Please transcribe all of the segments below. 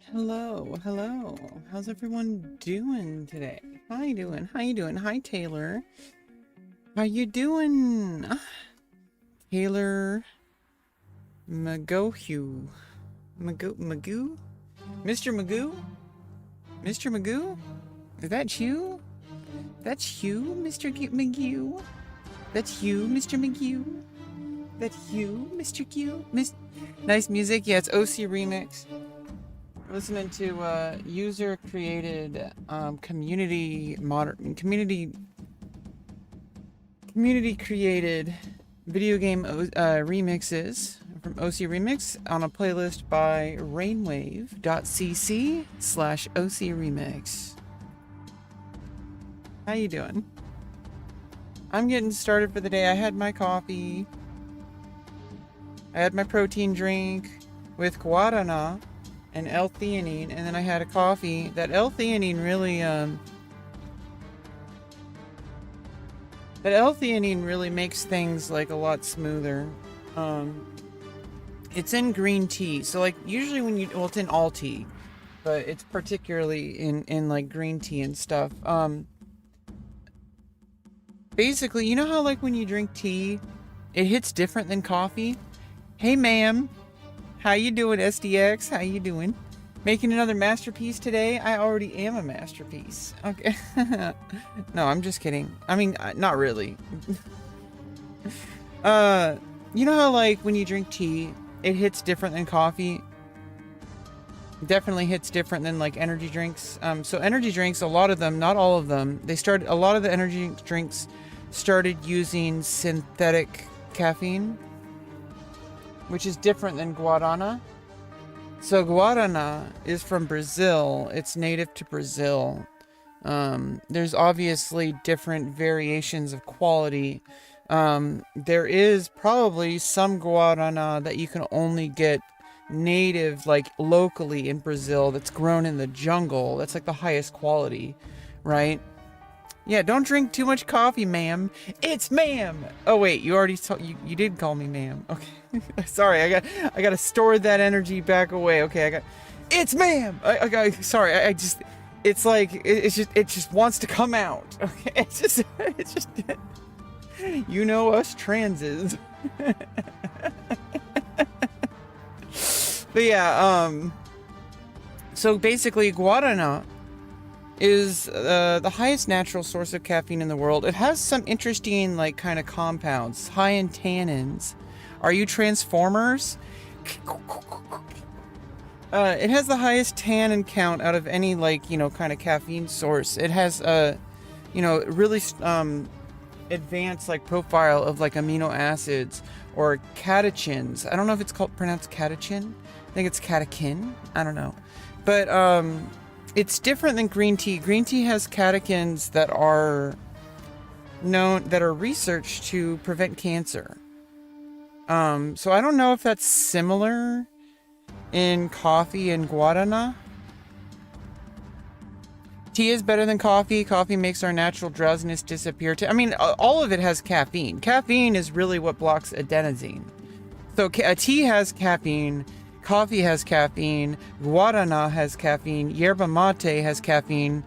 Hello, hello. How's everyone doing today? How you doing? How you doing? Hi, Taylor. How you doing? Taylor Magoo. Magoo? Mr. Magoo? Mr. Magoo? Is that you? That's you, Mr. Magoo? That's you, Mr. Magoo? That's you, Mr. Q? Nice music. Yeah, it's OC Remix. Listening to user created community created video game remixes from OC Remix on a playlist by rainwave.cc/OC Remix. How you doing? I'm getting started for the day. I had my coffee. I had my protein drink with guarana and L-theanine, and then I had a coffee. That L-theanine really makes things like a lot smoother. It's in green tea, so like usually it's in all tea, but it's particularly in like green tea and stuff. Basically, you know how like when you drink tea, it hits different than coffee? Hey ma'am, how you doing, SDX? How you doing? Making another masterpiece today? I already am a masterpiece. Okay. No, I'm just kidding. I mean, not really. You know how like when you drink tea, it hits different than coffee? Definitely hits different than like energy drinks. So energy drinks, a lot of them, not all of them, a lot of the energy drinks started using synthetic caffeine, which is different than guarana. So guarana is from Brazil. It's native to Brazil. There's obviously different variations of quality. There is probably some guarana that you can only get native, like locally in Brazil, that's grown in the jungle. That's like the highest quality, right? Yeah, don't drink too much coffee, ma'am. It's ma'am. Oh wait, you already you did call me ma'am. Okay. Sorry, I gotta store that energy back away. Okay, it's ma'am. Sorry, I just, it's like it just wants to come out. Okay, it's just you know us transes. But yeah, so basically guarana is the highest natural source of caffeine in the world. It has some interesting like kind of compounds, high in tannins. Are you Transformers? It has the highest tannin count out of any like, you know, kind of caffeine source. It has you know, really advanced like profile of like amino acids or catechins. I don't know if it's pronounced catechin. I think it's catechin. I don't know. But it's different than green tea. Green tea has catechins that are researched to prevent cancer. So I don't know if that's similar in coffee and guarana. Tea is better than coffee. Coffee makes our natural drowsiness disappear. I mean, all of it has caffeine. Caffeine is really what blocks adenosine. So tea has caffeine. Coffee has caffeine. Guarana has caffeine. Yerba mate has caffeine.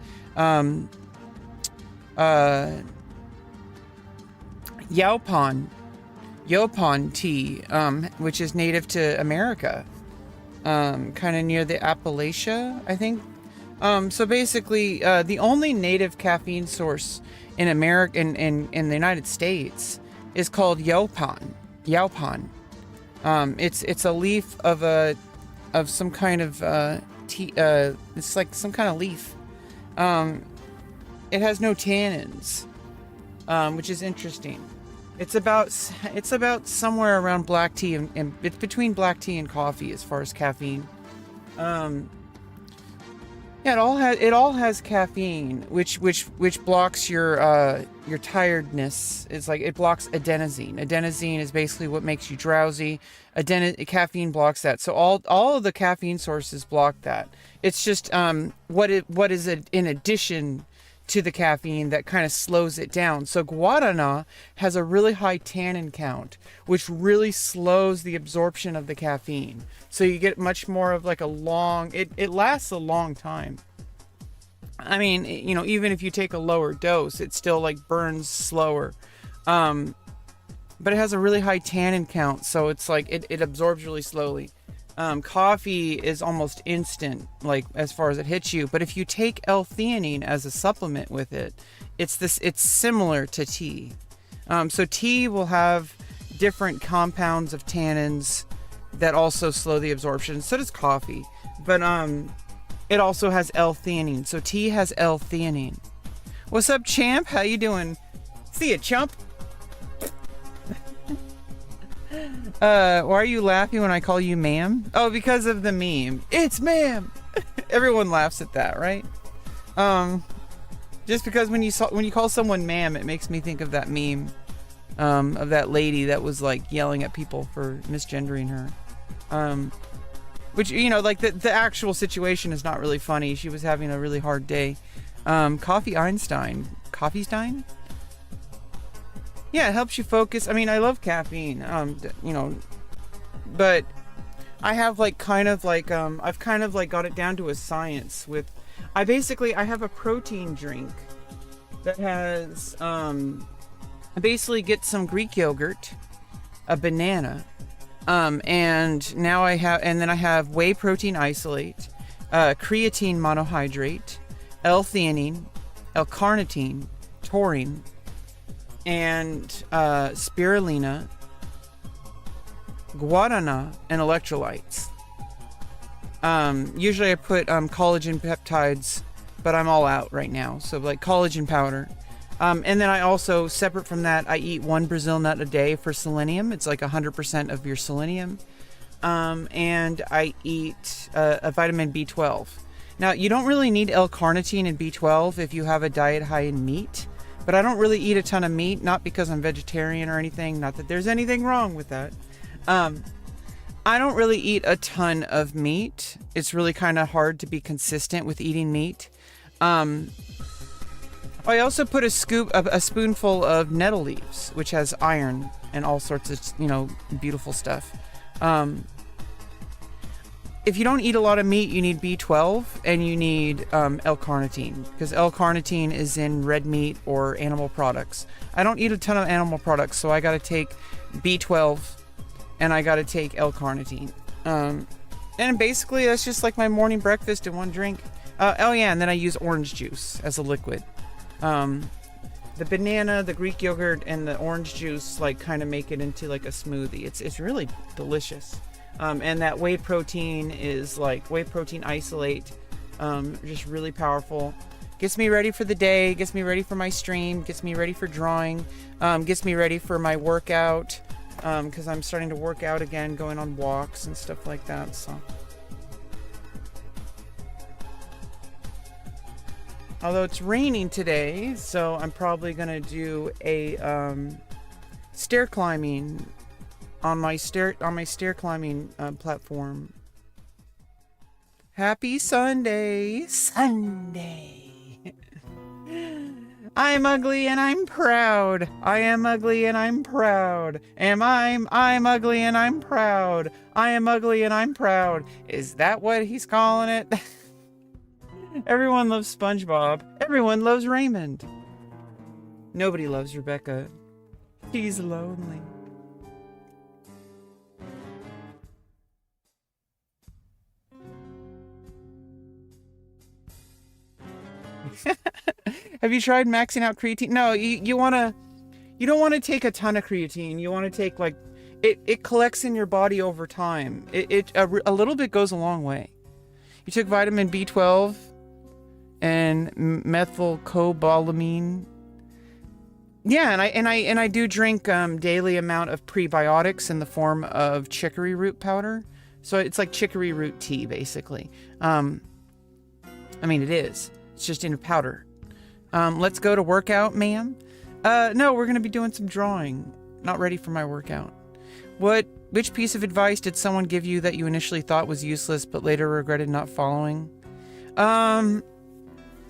Yaupon tea, which is native to America, kind of near the Appalachia, I think. So basically, the only native caffeine source in America, in the United States, is called yaupon. It's a leaf of some kind of tea. It's like some kind of leaf. It has no tannins, which is interesting. It's about somewhere around black tea and it's between black tea and coffee as far as caffeine. Yeah, it all has caffeine, which blocks your tiredness. It's like it blocks adenosine. Adenosine is basically what makes you drowsy. Caffeine blocks that. So all of the caffeine sources block that. It's just what is it in addition to the caffeine that kind of slows it down. So guarana has a really high tannin count, which really slows the absorption of the caffeine. So you get much more of like a long, it lasts a long time. I mean, you know, even if you take a lower dose, it still like burns slower. But it has a really high tannin count, so it's like it absorbs really slowly. Coffee is almost instant, like as far as it hits you. But if you take L-theanine as a supplement with it, it's similar to tea. So tea will have different compounds of tannins that also slow the absorption. So does coffee, but it also has L-theanine. So tea has L-theanine. What's up, champ? How you doing? See ya, chump. Why are you laughing when I call you ma'am? Oh, because of the meme. It's ma'am. Everyone laughs at that, right? Just because when you call someone ma'am, it makes me think of that meme of that lady that was like yelling at people for misgendering her. Which, you know, like the actual situation is not really funny. She was having a really hard day. Coffee Stein? Yeah, it helps you focus. I mean, I love caffeine, you know, but I have like I've kind of like got it down to a science with, I have a protein drink that has, I basically get some Greek yogurt, a banana, and then I have whey protein isolate, creatine monohydrate, L-theanine, L-carnitine, taurine, and spirulina, guarana, and electrolytes. Usually I put collagen peptides, but I'm all out right now. So like collagen powder. And then I also, separate from that, I eat 1 Brazil nut a day for selenium. It's like 100% of your selenium. And I eat a vitamin B12. Now, you don't really need L-carnitine and B12 if you have a diet high in meat. But I don't really eat a ton of meat, not because I'm vegetarian or anything, not that there's anything wrong with that. I don't really eat a ton of meat. It's really kind of hard to be consistent with eating meat. I also put a spoonful of nettle leaves, which has iron and all sorts of, you know, beautiful stuff. If you don't eat a lot of meat, you need B12 and you need L-carnitine, because L-carnitine is in red meat or animal products. I don't eat a ton of animal products, so I got to take B12 and I got to take L-carnitine. And basically that's just like my morning breakfast in one drink. Oh yeah, and then I use orange juice as a liquid. The banana, the Greek yogurt, and the orange juice like kind of make it into like a smoothie. It's really delicious. And that whey protein is like whey protein isolate, just really powerful. Gets me ready for the day, gets me ready for my stream, gets me ready for drawing, gets me ready for my workout, because I'm starting to work out again, going on walks and stuff like that. So, although it's raining today, so I'm probably gonna do a stair climbing on my stair climbing platform. Happy Sunday. I'm ugly and I'm proud. I am ugly and I'm proud. I'm ugly and I'm proud. I am ugly and I'm proud. Is that what he's calling it? Everyone loves SpongeBob. Everyone loves Raymond. Nobody loves Rebecca. She's lonely. Have you tried maxing out creatine? No, you don't want to take a ton of creatine. You want to take like, it collects in your body over time. A little bit goes a long way. You took vitamin B12 and methylcobalamin. Yeah, and I do drink daily amount of prebiotics in the form of chicory root powder. So it's like chicory root tea, basically. I mean, it is. It's just in a powder. Let's go to workout, ma'am. No, we're going to be doing some drawing. Not ready for my workout. Which piece of advice did someone give you that you initially thought was useless, but later regretted not following?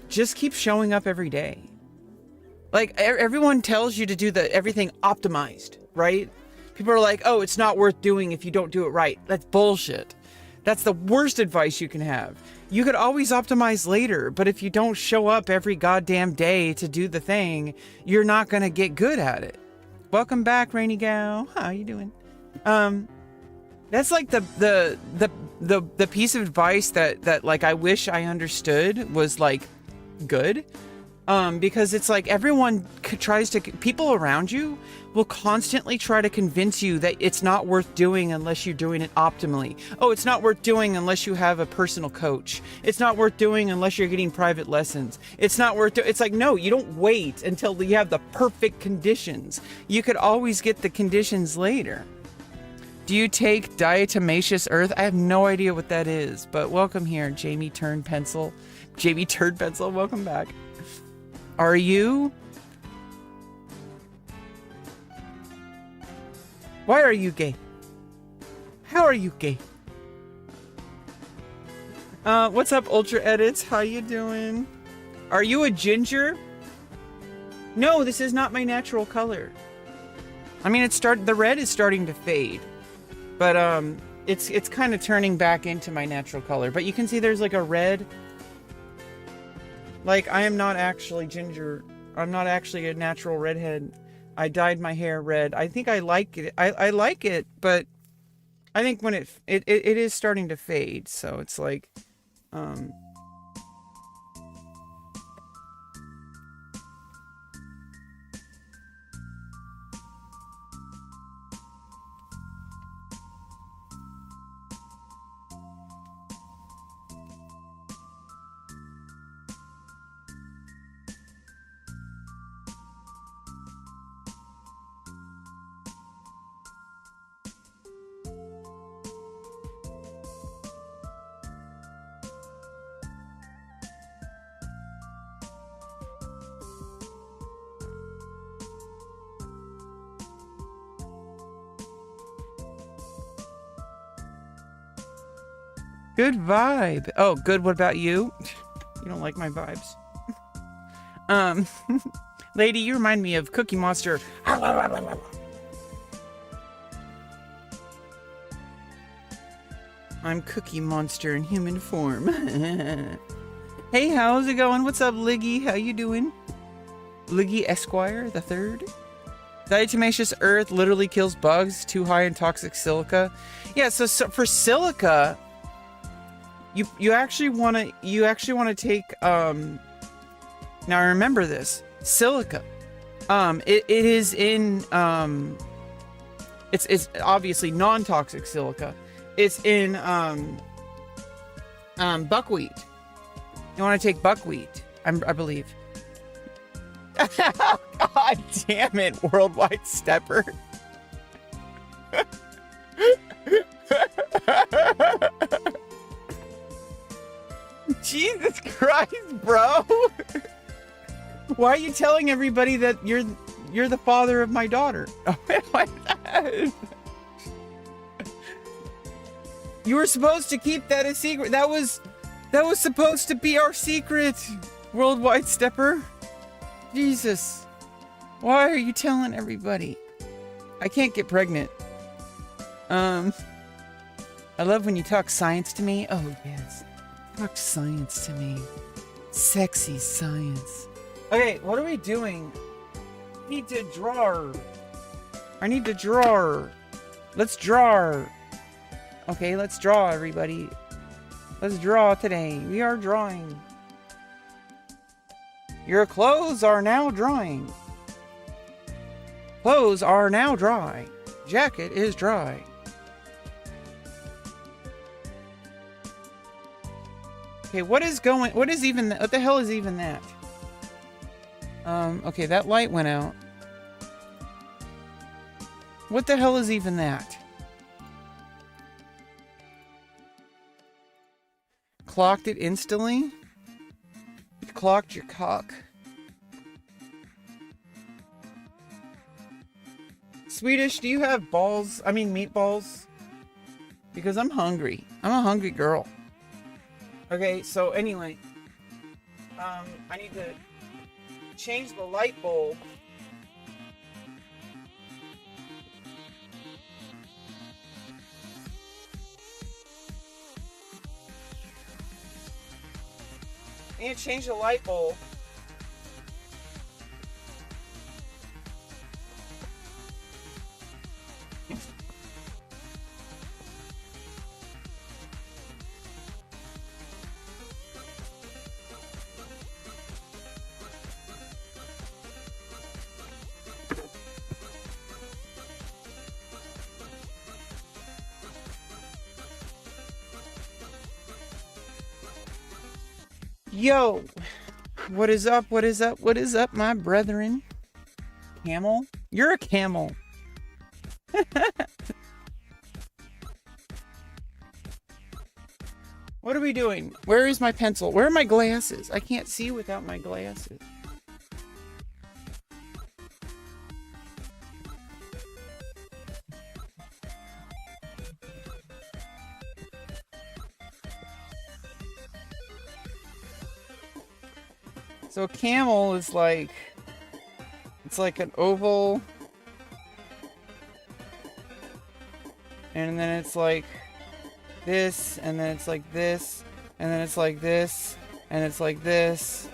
just keep showing up every day. Like, everyone tells you to do everything optimized, right? People are like, oh, it's not worth doing if you don't do it right. That's bullshit. That's the worst advice you can have. You could always optimize later, but if you don't show up every goddamn day to do the thing, you're not going to get good at it. Welcome back, Rainy Gal. How you doing? That's like the piece of advice that like I wish I understood was like good. Because it's like everyone people around you will constantly try to convince you that it's not worth doing unless you're doing it optimally. Oh, it's not worth doing unless you have a personal coach. It's not worth doing unless you're getting private lessons. It's not worth it's like, no, you don't wait until you have the perfect conditions. You could always get the conditions later. Do you take diatomaceous earth? I have no idea what that is, but welcome here, Jamie Turn Pencil. Jamie Turd Pencil, welcome back. Are you? Why are you gay? How are you gay? What's up, Ultra Edits? How you doing? Are you a ginger? No, this is not my natural color. I mean, the red is starting to fade, but it's kind of turning back into my natural color. But you can see there's like a red. Like, I am not actually ginger. I'm not actually a natural redhead. I dyed my hair red. I think I like it. I like it, but I think when it is starting to fade. So it's like, good vibe. Oh, good. What about you? You don't like my vibes. Lady, you remind me of Cookie Monster. I'm Cookie Monster in human form. Hey, how's it going? What's up, Liggy? How you doing? Liggy Esquire the third. Diatomaceous earth literally kills bugs. Too high in toxic silica. Yeah, so for silica, you actually want to take now remember this silica. It is in it's obviously non-toxic silica. It's in buckwheat. You want to take buckwheat, I believe. God damn it, worldwide stepper. Jesus Christ, bro. Why are you telling everybody that you're the father of my daughter? You were supposed to keep that a secret. That was supposed to be our secret, worldwide stepper. Jesus. Why are you telling everybody? I can't get pregnant. I love when you talk science to me. Oh, yes. Talk science to me. Sexy science. Okay, what are we doing? I need to draw. Let's draw. Okay, let's draw, everybody. Let's draw today. We are drawing. Your clothes are now drying. Clothes are now dry. Jacket is dry. Okay, what the hell is even that? Okay, that light went out. What the hell is even that? Clocked it instantly? You clocked your cock. Swedish, do you have balls? I mean meatballs? Because I'm hungry. I'm a hungry girl. Okay, so anyway. I need to change the light bulb. I need to change the light bulb. Yo, what is up? What is up? What is up, my brethren? Camel? You're a camel. What are we doing? Where is my pencil? Where are my glasses? I can't see without my glasses. So a camel is like, it's like an oval, and then it's like this, and then it's like this, and then it's like this, and it's like this,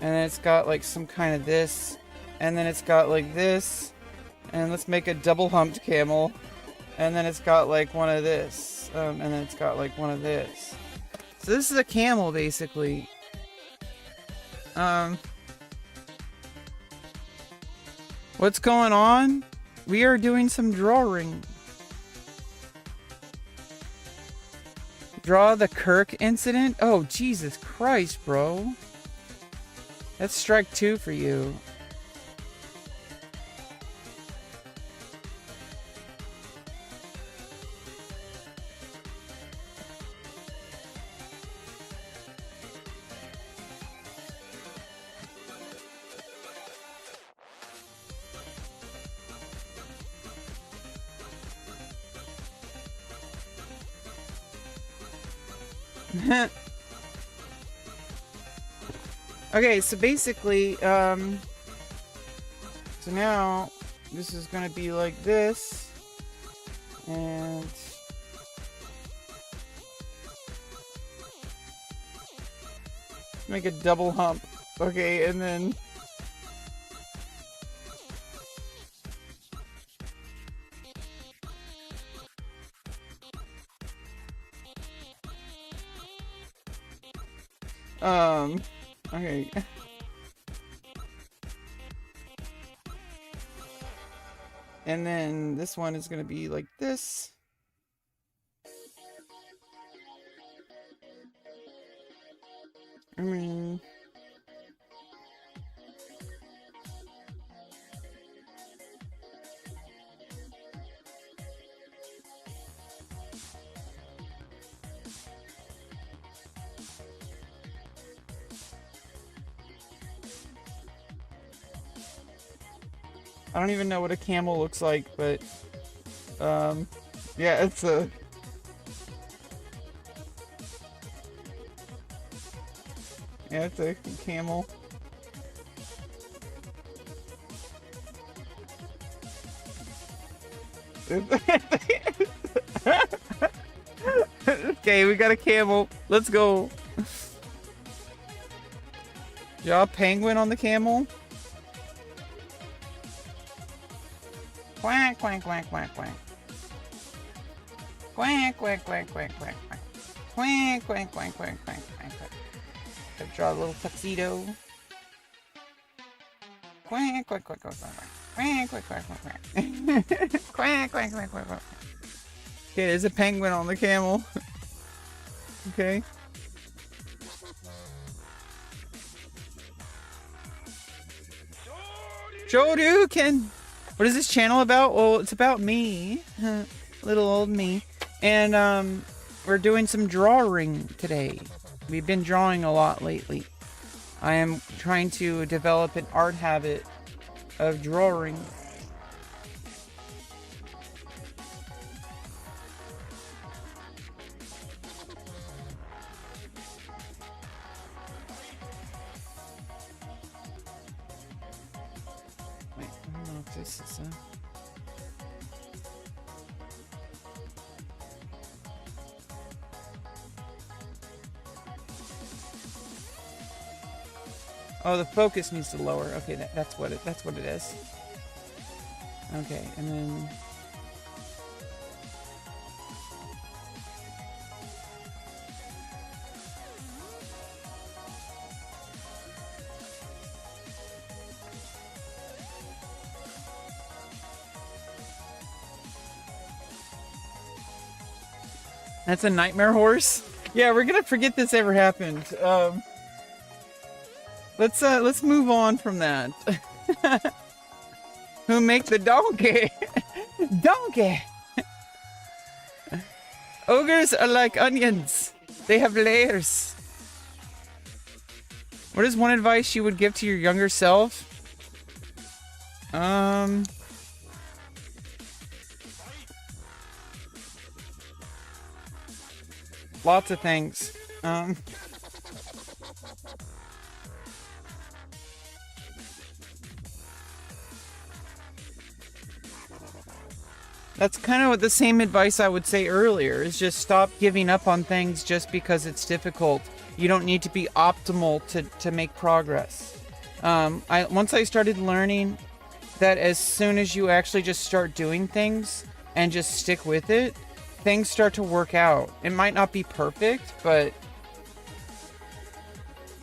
and then it's got like some kind of this, and then it's got like this, and let's make a double humped camel, and then it's got like one of this, and then it's got like one of this. So this is a camel basically. What's going on? We are doing some drawing. Draw the Kirk incident? Oh, Jesus Christ, bro. That's strike 2 for you. Okay, so basically, so now this is gonna be like this, and make a double hump. Okay, and then okay. And then this one is gonna be like this. I mean, I don't even know what a camel looks like, but yeah, it's a camel. Okay, we got a camel. Let's go. Draw penguin on the camel. Quack, quack, quack, quack, quack. Quack, quack, quack, quack, quack, quack. Quack, quack, quack, quack, quack, quack, quack. Draw a little tuxedo. Quack, quack, quack, quack, quack, quack. Quack, quack, quack, quack, quack. Quack, quack, quack, quack, quack. Okay, there's a penguin on the camel. Okay. Shoryuken! What is this channel about? Well, it's about me. Little old me. And, we're doing some drawing today. We've been drawing a lot lately. I am trying to develop an art habit of drawing. This is oh, the focus needs to lower. Okay, that's what it is. Okay, and then that's a nightmare horse. Yeah, we're gonna forget this ever happened. Let's move on from that. Who make the donkey? Donkey. Ogres are like onions. They have layers. What is one advice you would give to your younger self? Lots of things. That's kind of the same advice I would say earlier, is just stop giving up on things just because it's difficult. You don't need to be optimal to make progress. Once I started learning that as soon as you actually just start doing things and just stick with it, things start to work out. It might not be perfect, but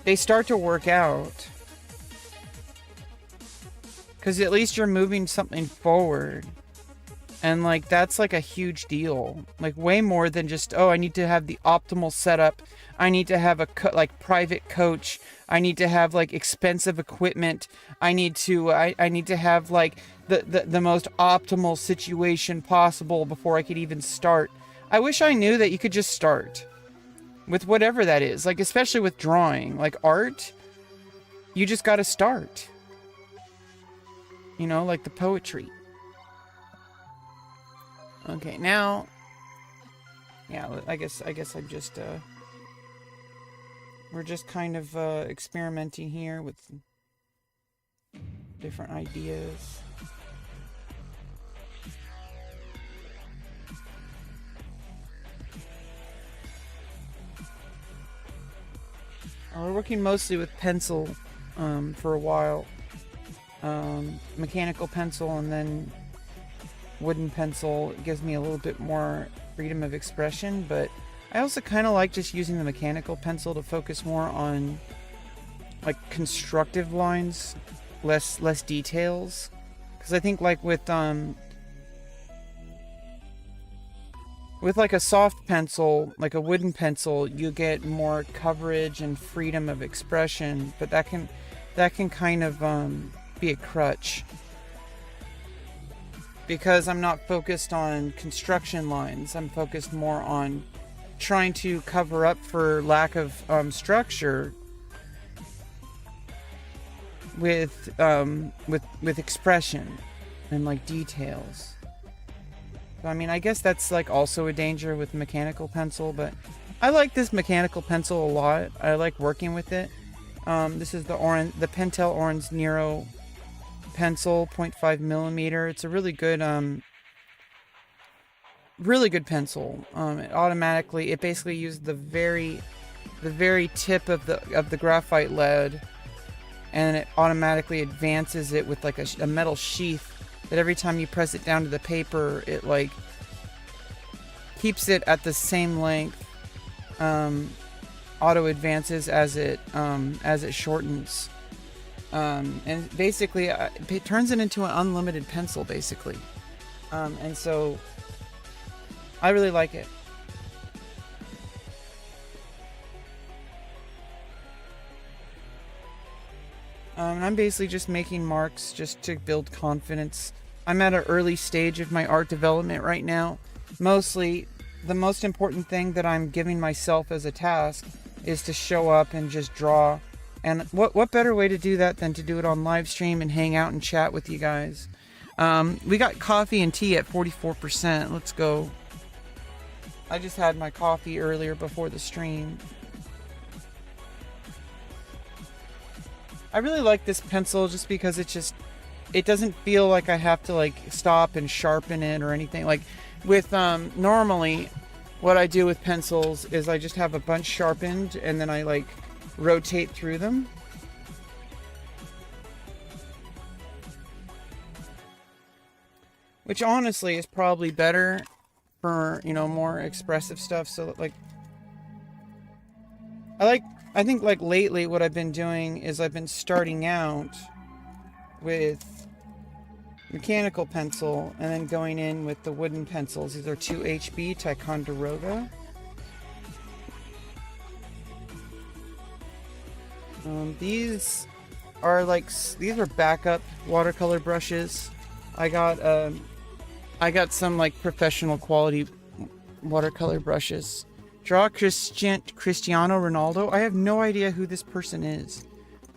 they start to work out. Because at least you're moving something forward. And like, that's like a huge deal. Like way more than just, oh, I need to have the optimal setup. I need to have a private coach. I need to have like expensive equipment. I need to have like the most optimal situation possible before I could even start. I wish I knew that you could just start with whatever that is. Like, especially with drawing, like art, you just got to start. You know, like the poetry. Okay, now, yeah, I guess I'm just, we're just kind of experimenting here with different ideas. We're working mostly with pencil for a while. Mechanical pencil, and then wooden pencil gives me a little bit more freedom of expression, but I also kind of like just using the mechanical pencil to focus more on like constructive lines, less details, because I think like with like a soft pencil, like a wooden pencil, you get more coverage and freedom of expression, but that can kind of be a crutch. Because I'm not focused on construction lines, I'm focused more on trying to cover up for lack of structure with expression and like details. So, I mean, I guess that's like also a danger with mechanical pencil, but I like this mechanical pencil a lot. I like working with it. This is the Pentel Orange Nero pencil, 0.5 millimeter. It's a really good pencil. It basically uses the very tip of the graphite lead, and it automatically advances it with like a metal sheath that every time you press it down to the paper, it like keeps it at the same length. Auto advances as it shortens. And basically, it turns it into an unlimited pencil, basically. And so, I really like it. I'm basically just making marks just to build confidence. I'm at an early stage of my art development right now. Mostly, the most important thing that I'm giving myself as a task is to show up and just draw. And what better way to do that than to do it on live stream and hang out and chat with you guys. We got coffee and tea at 44%. Let's go. I just had my coffee earlier before the stream. I really like this pencil just because it's just it doesn't feel like I have to like stop and sharpen it or anything. Like with normally what I do with pencils is I just have a bunch sharpened and then I like rotate through them. Which honestly is probably better for, you know, more expressive stuff. So like I think like lately what I've been doing is I've been starting out with mechanical pencil and then going in with the wooden pencils. These are 2HB Ticonderoga. These are backup watercolor brushes. I got some like professional quality watercolor brushes. Draw Cristiano Ronaldo. I have no idea who this person is,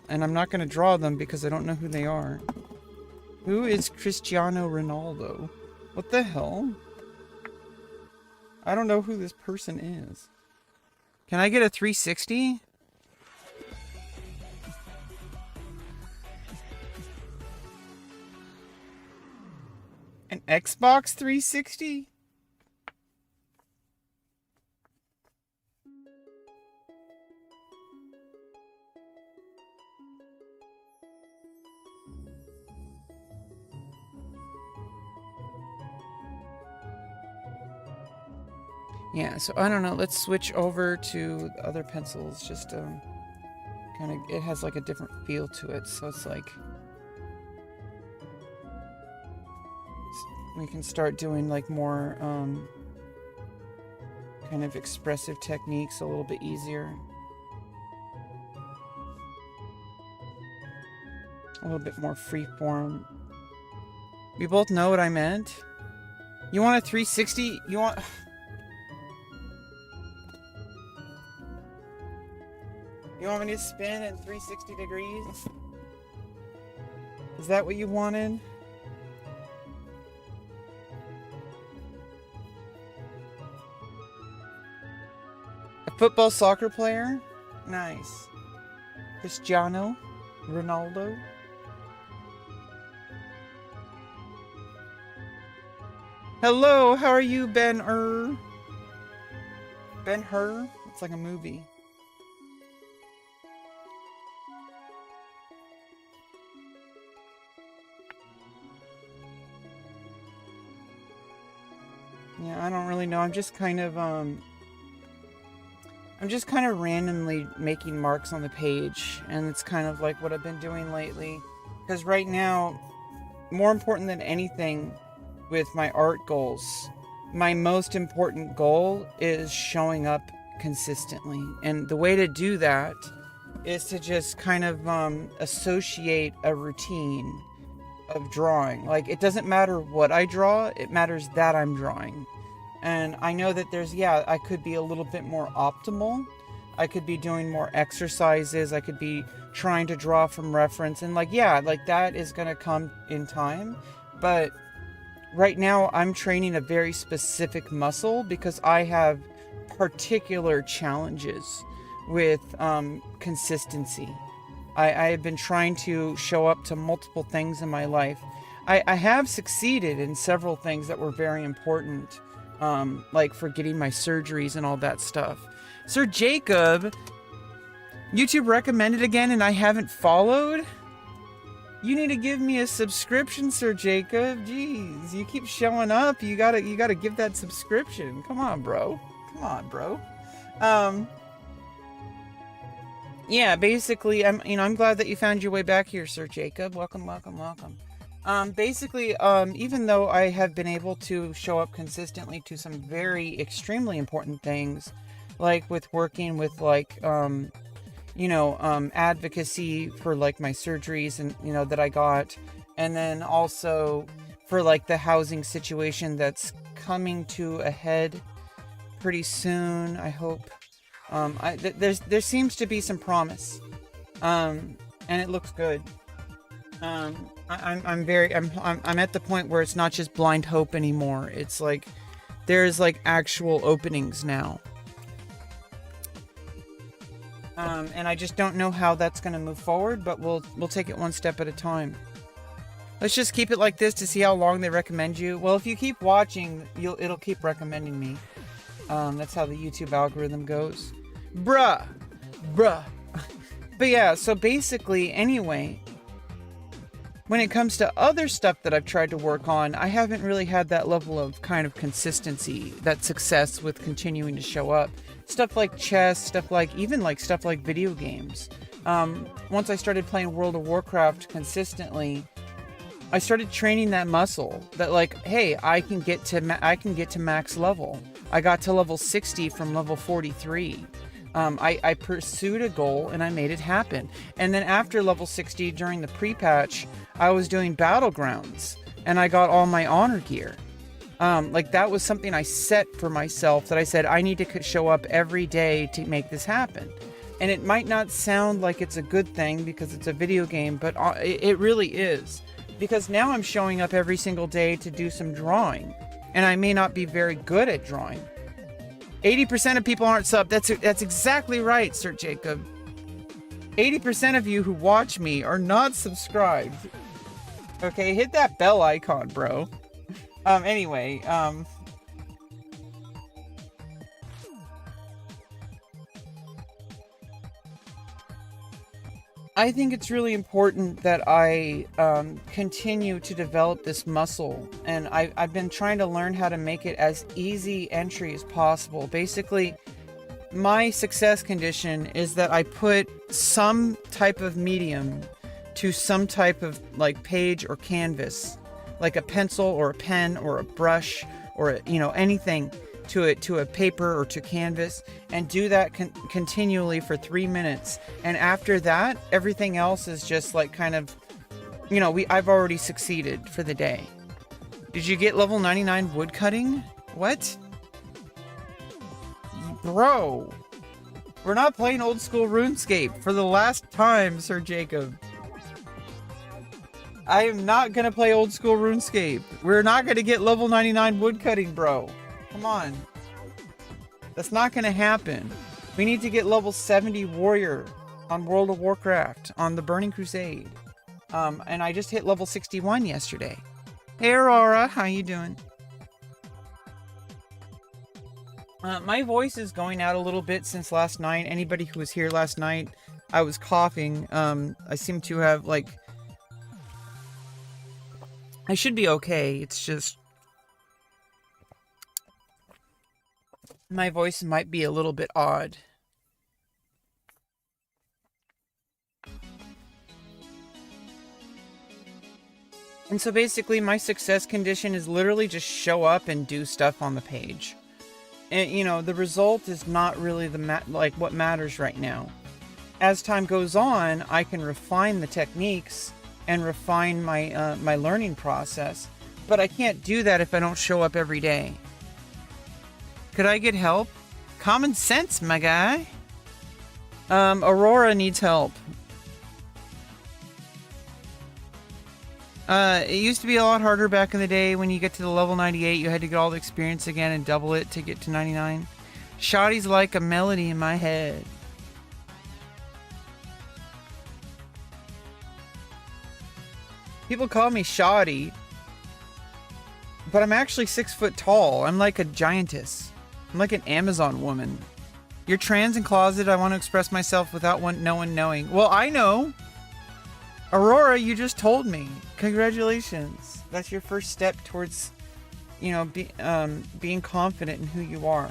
and I'm not going to draw them because I don't know who they are. Who is Cristiano Ronaldo? What the hell? I don't know who this person is. Can I get a 360? An Xbox 360? Yeah, so I don't know. Let's switch over to the other pencils. Just kind of, it has like a different feel to it. So it's like we can start doing like more kind of expressive techniques a little bit easier. A little bit more freeform. We both know what I meant. You want a 360? You want... You want me to spin at 360 degrees? Is that what you wanted? A football soccer player? Nice. Cristiano Ronaldo? Hello, how are you, Ben-Hur? Ben-Hur? It's like a movie. Yeah, I don't really know. I'm just kind of randomly making marks on the page, and it's kind of like what I've been doing lately. Because right now, more important than anything with my art goals, my most important goal is showing up consistently. And the way to do that is to just kind of associate a routine of drawing. Like, it doesn't matter what I draw, it matters that I'm drawing. And I know that I could be a little bit more optimal. I could be doing more exercises. I could be trying to draw from reference. And that is going to come in time. But right now I'm training a very specific muscle because I have particular challenges with consistency. I have been trying to show up to multiple things in my life. I have succeeded in several things that were very important. Like for getting my surgeries and all that stuff. Sir Jacob, YouTube recommended again and I haven't followed? You need to give me a subscription, Sir Jacob. Jeez, you keep showing up. You gotta give that subscription. Come on, bro. Yeah, basically, I'm glad that you found your way back here, Sir Jacob. Welcome. Even though I have been able to show up consistently to some very extremely important things, like with working with advocacy for like my surgeries and, that I got. And then also for like the housing situation that's coming to a head pretty soon, I hope. There seems to be some promise. And it looks good. I'm at the point where it's not just blind hope anymore. It's like there's like actual openings now. And I just don't know how that's going to move forward, but we'll take it one step at a time. Let's just keep it like this to see how long they recommend you. Well, if you keep watching, it'll keep recommending me. That's how the YouTube algorithm goes. Bruh. But yeah, so basically, anyway, when it comes to other stuff that I've tried to work on, I haven't really had that level of kind of consistency, that success with continuing to show up. Stuff like chess, stuff like video games. Once I started playing World of Warcraft consistently, I started training that muscle that, like, hey, I can get to max level. I got to level 60 from level 43. I pursued a goal and I made it happen. And then after level 60, during the pre-patch, I was doing battlegrounds and I got all my honor gear. Like, that was something I set for myself, that I said I need to show up every day to make this happen. And it might not sound like it's a good thing because it's a video game, but it really is. Because now I'm showing up every single day to do some drawing. And I may not be very good at drawing. 80% of people aren't subbed. That's exactly right, Sir Jacob. 80% of you who watch me are not subscribed. Okay, hit that bell icon, bro. Anyway, I think it's really important that I continue to develop this muscle, and I've been trying to learn how to make it as easy entry as possible. Basically, my success condition is that I put some type of medium to some type of, like, page or canvas, like a pencil or a pen or a brush or anything, to a paper or to canvas, and do that continually for 3 minutes. And after that, everything else is just like kind of, I've already succeeded for the day. Did you get level 99 woodcutting? What? Bro, we're not playing old school RuneScape for the last time, Sir Jacob. I am not gonna play old school RuneScape. We're not gonna get level 99 woodcutting, bro. Come on. That's not going to happen. We need to get level 70 warrior on World of Warcraft on the Burning Crusade. And I just hit level 61 yesterday. Hey Aurora, how you doing? My voice is going out a little bit since last night. Anybody who was here last night, I was coughing. I seem to have, like... I should be okay. It's just... my voice might be a little bit odd. And so basically my success condition is literally just show up and do stuff on the page. And the result is not really what matters right now. As time goes on, I can refine the techniques and refine my my learning process, but I can't do that if I don't show up every day. Could I get help? Common sense, my guy. Aurora needs help. It used to be a lot harder back in the day. When you get to the level 98, you had to get all the experience again and double it to get to 99. Shoddy's like a melody in my head. People call me Shoddy, but I'm actually 6 foot tall. I'm like a giantess. I'm like an Amazon woman. You're trans and closeted. I want to express myself without no one knowing. Well, I know. Aurora, you just told me. Congratulations. That's your first step towards, being confident in who you are.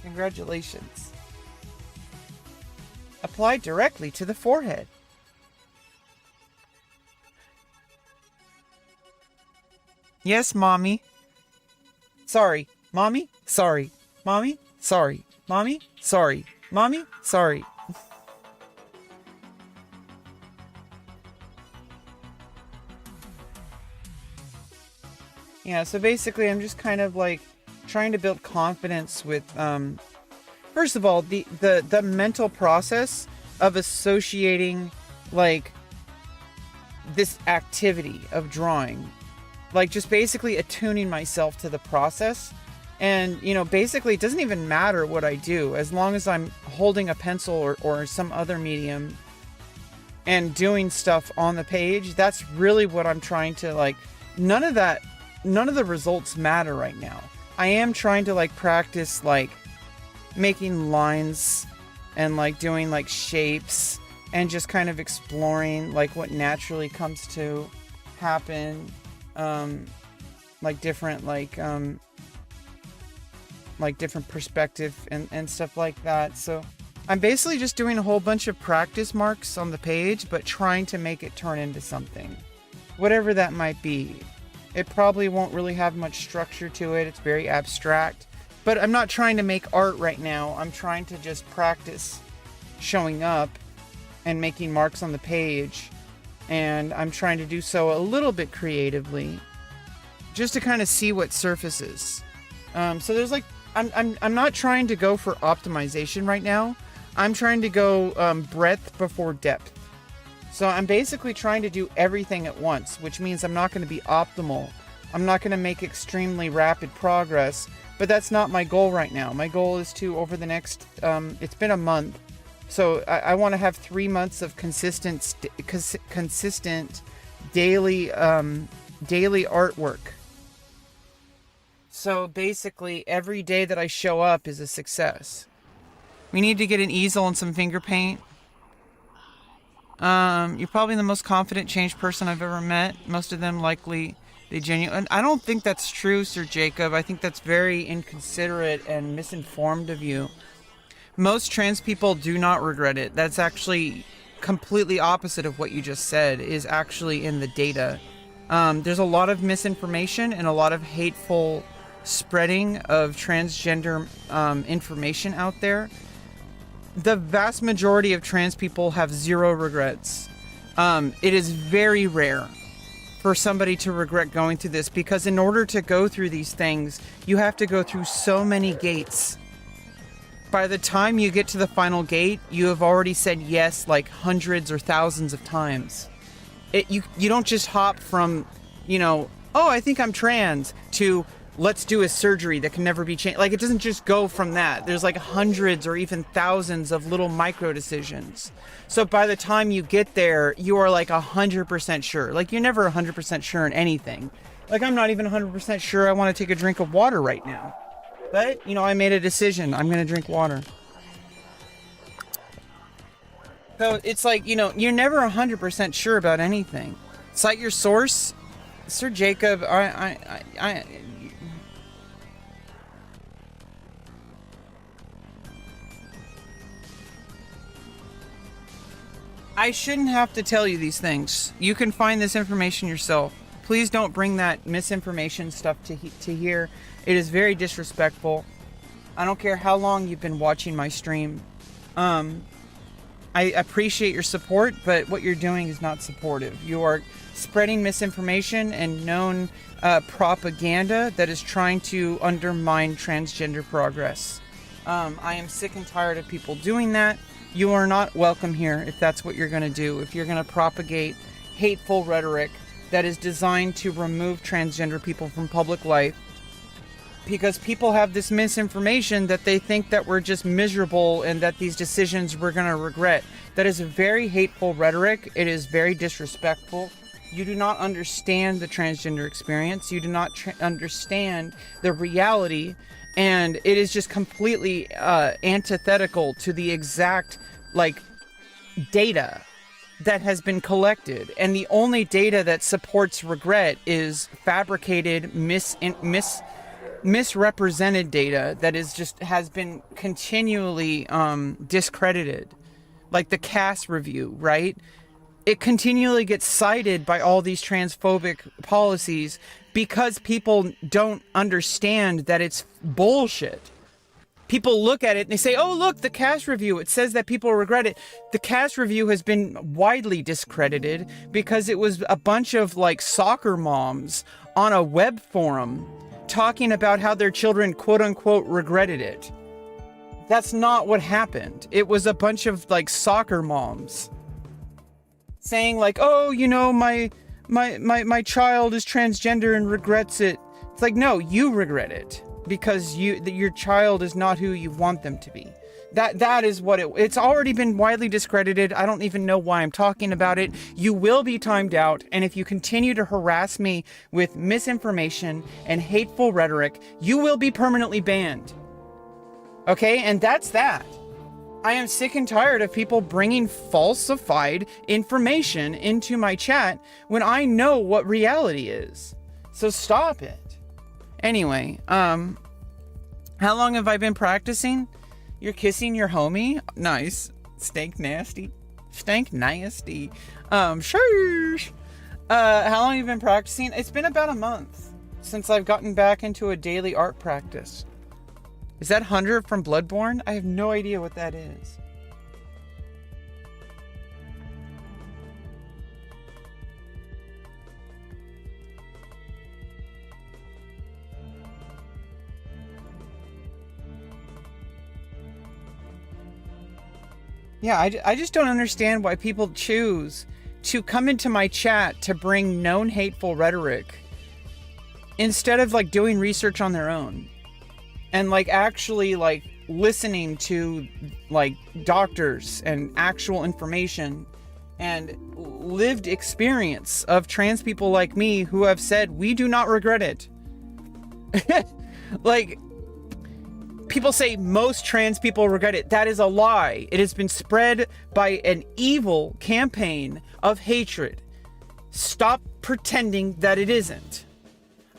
Congratulations. Apply directly to the forehead. Yes, Mommy. Sorry. Mommy? Sorry. Mommy? Sorry. Mommy? Sorry. Mommy? Sorry. Yeah, so basically I'm just kind of like trying to build confidence with, first of all, the mental process of associating, like, this activity of drawing. Like, just basically attuning myself to the process. And, basically it doesn't even matter what I do. As long as I'm holding a pencil or some other medium, and doing stuff on the page. That's really what I'm trying to like. None of the results matter right now. I am trying to like practice like making lines and like doing like shapes and just kind of exploring like what naturally comes to happen, like different different perspective and stuff like that. So I'm basically just doing a whole bunch of practice marks on the page, but trying to make it turn into something, whatever that might be. It probably won't really have much structure to it. It's very abstract, but I'm not trying to make art right now. I'm trying to just practice showing up and making marks on the page. And I'm trying to do so a little bit creatively, just to kind of see what surfaces. So there's like, I'm not trying to go for optimization right now. I'm trying to go breadth before depth. So I'm basically trying to do everything at once, which means I'm not going to be optimal. I'm not going to make extremely rapid progress, but that's not my goal right now. My goal is to, over the next, it's been a month. So I want to have 3 months of consistent daily artwork. So basically every day that I show up is a success. We need to get an easel and some finger paint. You're probably the most confident, changed person I've ever met. Most of them likely they genuine. I don't think that's true, Sir Jacob. I think that's very inconsiderate and misinformed of you. Most trans people do not regret it. That's actually completely opposite of what you just said, is actually in the data. There's a lot of misinformation and a lot of hateful spreading of transgender information out there. The vast majority of trans people have zero regrets. It is very rare for somebody to regret going through this, because in order to go through these things, you have to go through so many gates. By the time you get to the final gate, you have already said yes like hundreds or thousands of times. You don't just hop from, oh, I think I'm trans, to let's do a surgery that can never be changed. Like, it doesn't just go from that. There's like hundreds or even thousands of little micro decisions. So by the time you get there, you are like 100% sure. Like, you're never 100% sure in anything. Like, I'm not even 100% sure I want to take a drink of water right now. But, I made a decision. I'm going to drink water. So it's like, you're never 100% sure about anything. Cite your source. Sir Jacob, I shouldn't have to tell you these things. You can find this information yourself. Please don't bring that misinformation stuff to here. It is very disrespectful. I don't care how long you've been watching my stream. I appreciate your support, but what you're doing is not supportive. You are spreading misinformation and known propaganda that is trying to undermine transgender progress. I am sick and tired of people doing that. You are not welcome here if that's what you're going to do. If you're going to propagate hateful rhetoric that is designed to remove transgender people from public life, because people have this misinformation that they think that we're just miserable and that these decisions we're going to regret. That is a very hateful rhetoric. It is very disrespectful. You do not understand the transgender experience. You do not understand the reality. And it is just completely antithetical to the exact, data that has been collected. And the only data that supports regret is fabricated, misrepresented data that has been continually discredited. Like the CAS review, right? It continually gets cited by all these transphobic policies because people don't understand that it's bullshit. People look at it and they say, oh, look, the CAS review, it says that people regret it. The CAS review has been widely discredited because it was a bunch of soccer moms on a web forum talking about how their children, quote unquote, regretted it. That's not what happened. It was a bunch of soccer moms saying my child is transgender and regrets it. It's no, you regret it because your child is not who you want them to be. That is what it's already been widely discredited. I don't even know why I'm talking about it. You will be timed out, and if you continue to harass me with misinformation and hateful rhetoric, you will be permanently banned. Okay, and that's that. I am sick and tired of people bringing falsified information into my chat when I know what reality is. So stop it. Anyway, how long have I been practicing? You're kissing your homie? Nice. Stank nasty. Stank nasty. Shush. How long have you been practicing? It's been about a month since I've gotten back into a daily art practice. Is that Hunter from Bloodborne? I have no idea what that is. Yeah, I just don't understand why people choose to come into my chat to bring known hateful rhetoric instead of like doing research on their own and like actually like listening to like doctors and actual information and lived experience of trans people like me who have said we do not regret it. Like, people say most trans people regret it. That is a lie. It has been spread by an evil campaign of hatred. Stop pretending that it isn't.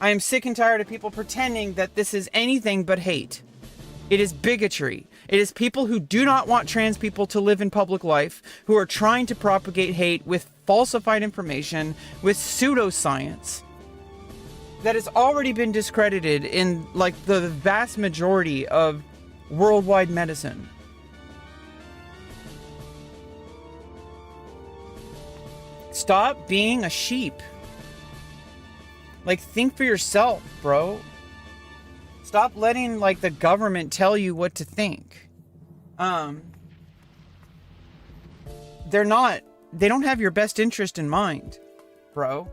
I am sick and tired of people pretending that this is anything but hate. It is bigotry. It is people who do not want trans people to live in public life, who are trying to propagate hate with falsified information, with pseudoscience that has already been discredited in like the vast majority of worldwide medicine. Stop being a sheep. Like, think for yourself, bro. Stop letting like the government tell you what to think. They don't have your best interest in mind, bro.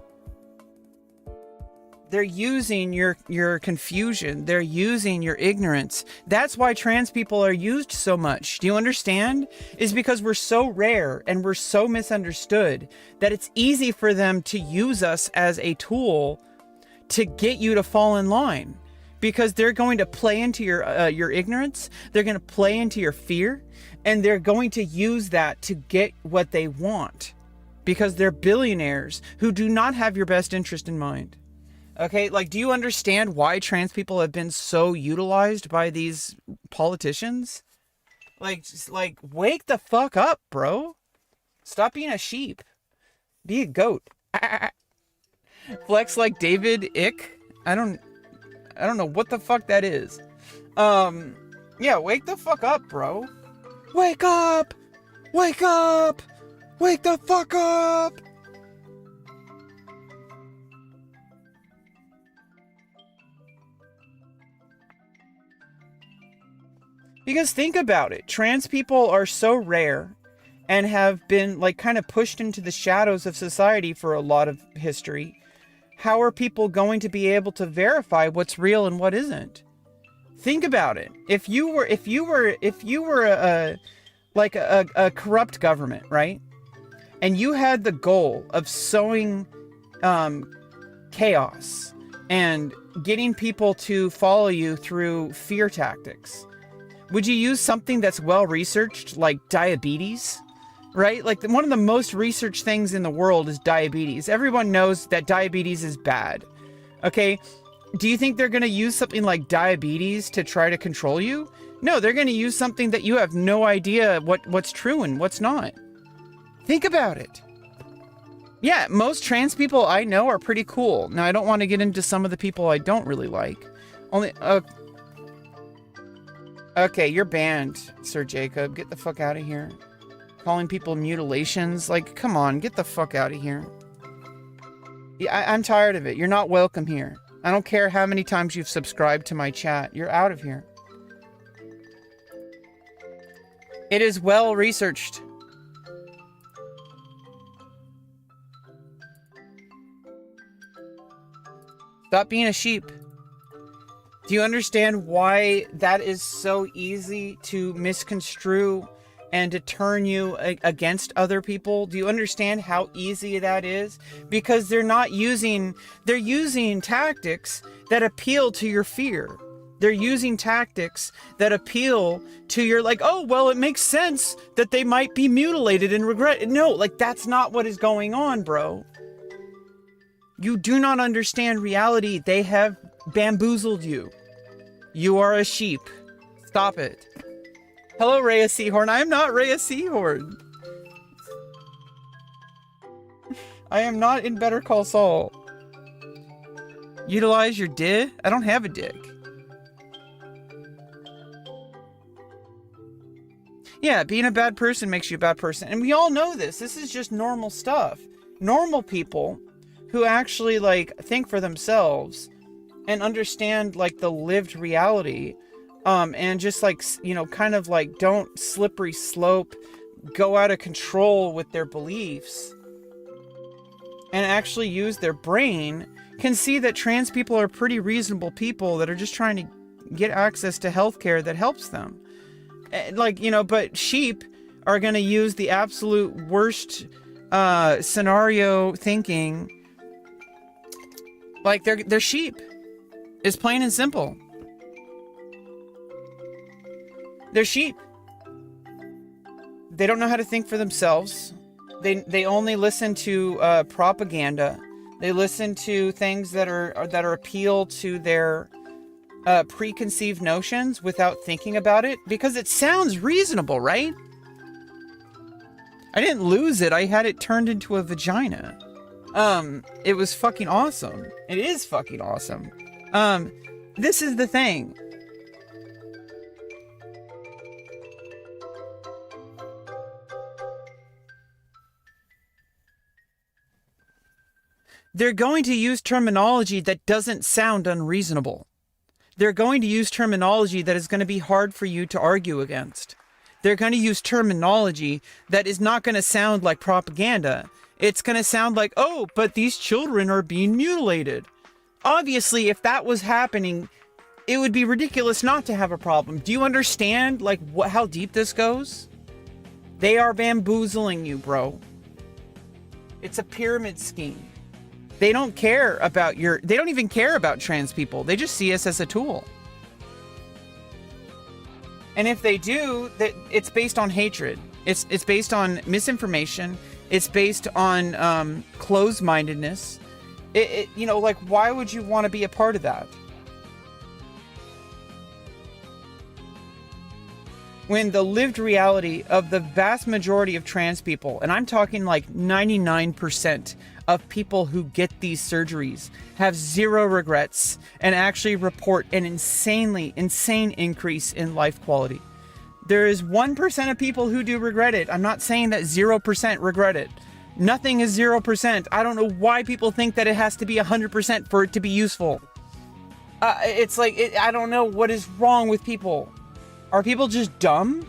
They're using your confusion. They're using your ignorance. That's why trans people are used so much. Do you understand? It's because we're so rare and we're so misunderstood that it's easy for them to use us as a tool to get you to fall in line. Because they're going to play into your ignorance. They're going to play into your fear. And they're going to use that to get what they want. Because they're billionaires who do not have your best interest in mind. Okay, like, do you understand why trans people have been so utilized by these politicians? Like, just, like, wake the fuck up, bro. Stop being a sheep. Be a goat. Flex like David Ick. I don't know what the fuck that is. Yeah, wake the fuck up, bro. Wake up! Wake up! Wake the fuck up! Because think about it. Trans people are so rare and have been like kind of pushed into the shadows of society for a lot of history. How are people going to be able to verify what's real and what isn't? Think about it. If you were a corrupt government, right? And you had the goal of sowing chaos and getting people to follow you through fear tactics. Would you use something that's well researched, like diabetes? Right? Like, one of the most researched things in the world is diabetes. Everyone knows that diabetes is bad. Okay? Do you think they're going to use something like diabetes to try to control you? No, they're going to use something that you have no idea what's true and what's not. Think about it. Yeah, most trans people I know are pretty cool. Now, I don't want to get into some of the people I don't really like. Okay, you're banned, Sir Jacob. Get the fuck out of here. Calling people mutilations. Like, come on, get the fuck out of here. Yeah, I'm tired of it. You're not welcome here. I don't care how many times you've subscribed to my chat. You're out of here. It is well researched. Stop being a sheep. Do you understand why that is so easy to misconstrue and to turn you against other people? Do you understand how easy that is? Because they're using tactics that appeal to your fear. They're using tactics that appeal to your, like, oh, well, it makes sense that they might be mutilated and regret. No, like, that's not what is going on, bro. You do not understand reality. They have bamboozled you. You are a sheep. Stop it. Hello, Rhea Seahorn. I am not Rhea Seahorn. I am not in Better Call Saul. Utilize your dick? I don't have a dick. Yeah, being a bad person makes you a bad person. And we all know this. This is just normal stuff. Normal people who actually, like, think for themselves and understand, like, the lived reality, and just, like, you know, kind of, like, don't slippery slope, go out of control with their beliefs, and actually use their brain, can see that trans people are pretty reasonable people that are just trying to get access to healthcare that helps them. Like, you know, but sheep are going to use the absolute worst scenario thinking. Like, they're sheep. It's plain and simple. They're sheep. They don't know how to think for themselves. They only listen to propaganda. They listen to things that are appeal to their preconceived notions without thinking about it, because it sounds reasonable, right? I didn't lose it. I had it turned into a vagina. It was fucking awesome. It is fucking awesome. This is the thing. They're going to use terminology that doesn't sound unreasonable. They're going to use terminology that is going to be hard for you to argue against. They're going to use terminology that is not going to sound like propaganda. It's going to sound like, oh, but these children are being mutilated. Obviously, if that was happening, it would be ridiculous not to have a problem. Do you understand, like, how deep this goes? They are bamboozling you, bro. It's a pyramid scheme. They don't care about they don't even care about trans people. They just see us as a tool. And if they do, it's based on hatred. It's based on misinformation. It's based on closed-mindedness. You know, like, why would you want to be a part of that? When the lived reality of the vast majority of trans people, and I'm talking like 99% of people who get these surgeries, have zero regrets and actually report an insane increase in life quality. There is 1% of people who do regret it. I'm not saying that 0% regret it. Nothing is 0%. I don't know why people think that it has to be 100% for it to be useful. It's like, I don't know what is wrong with people. Are people just dumb?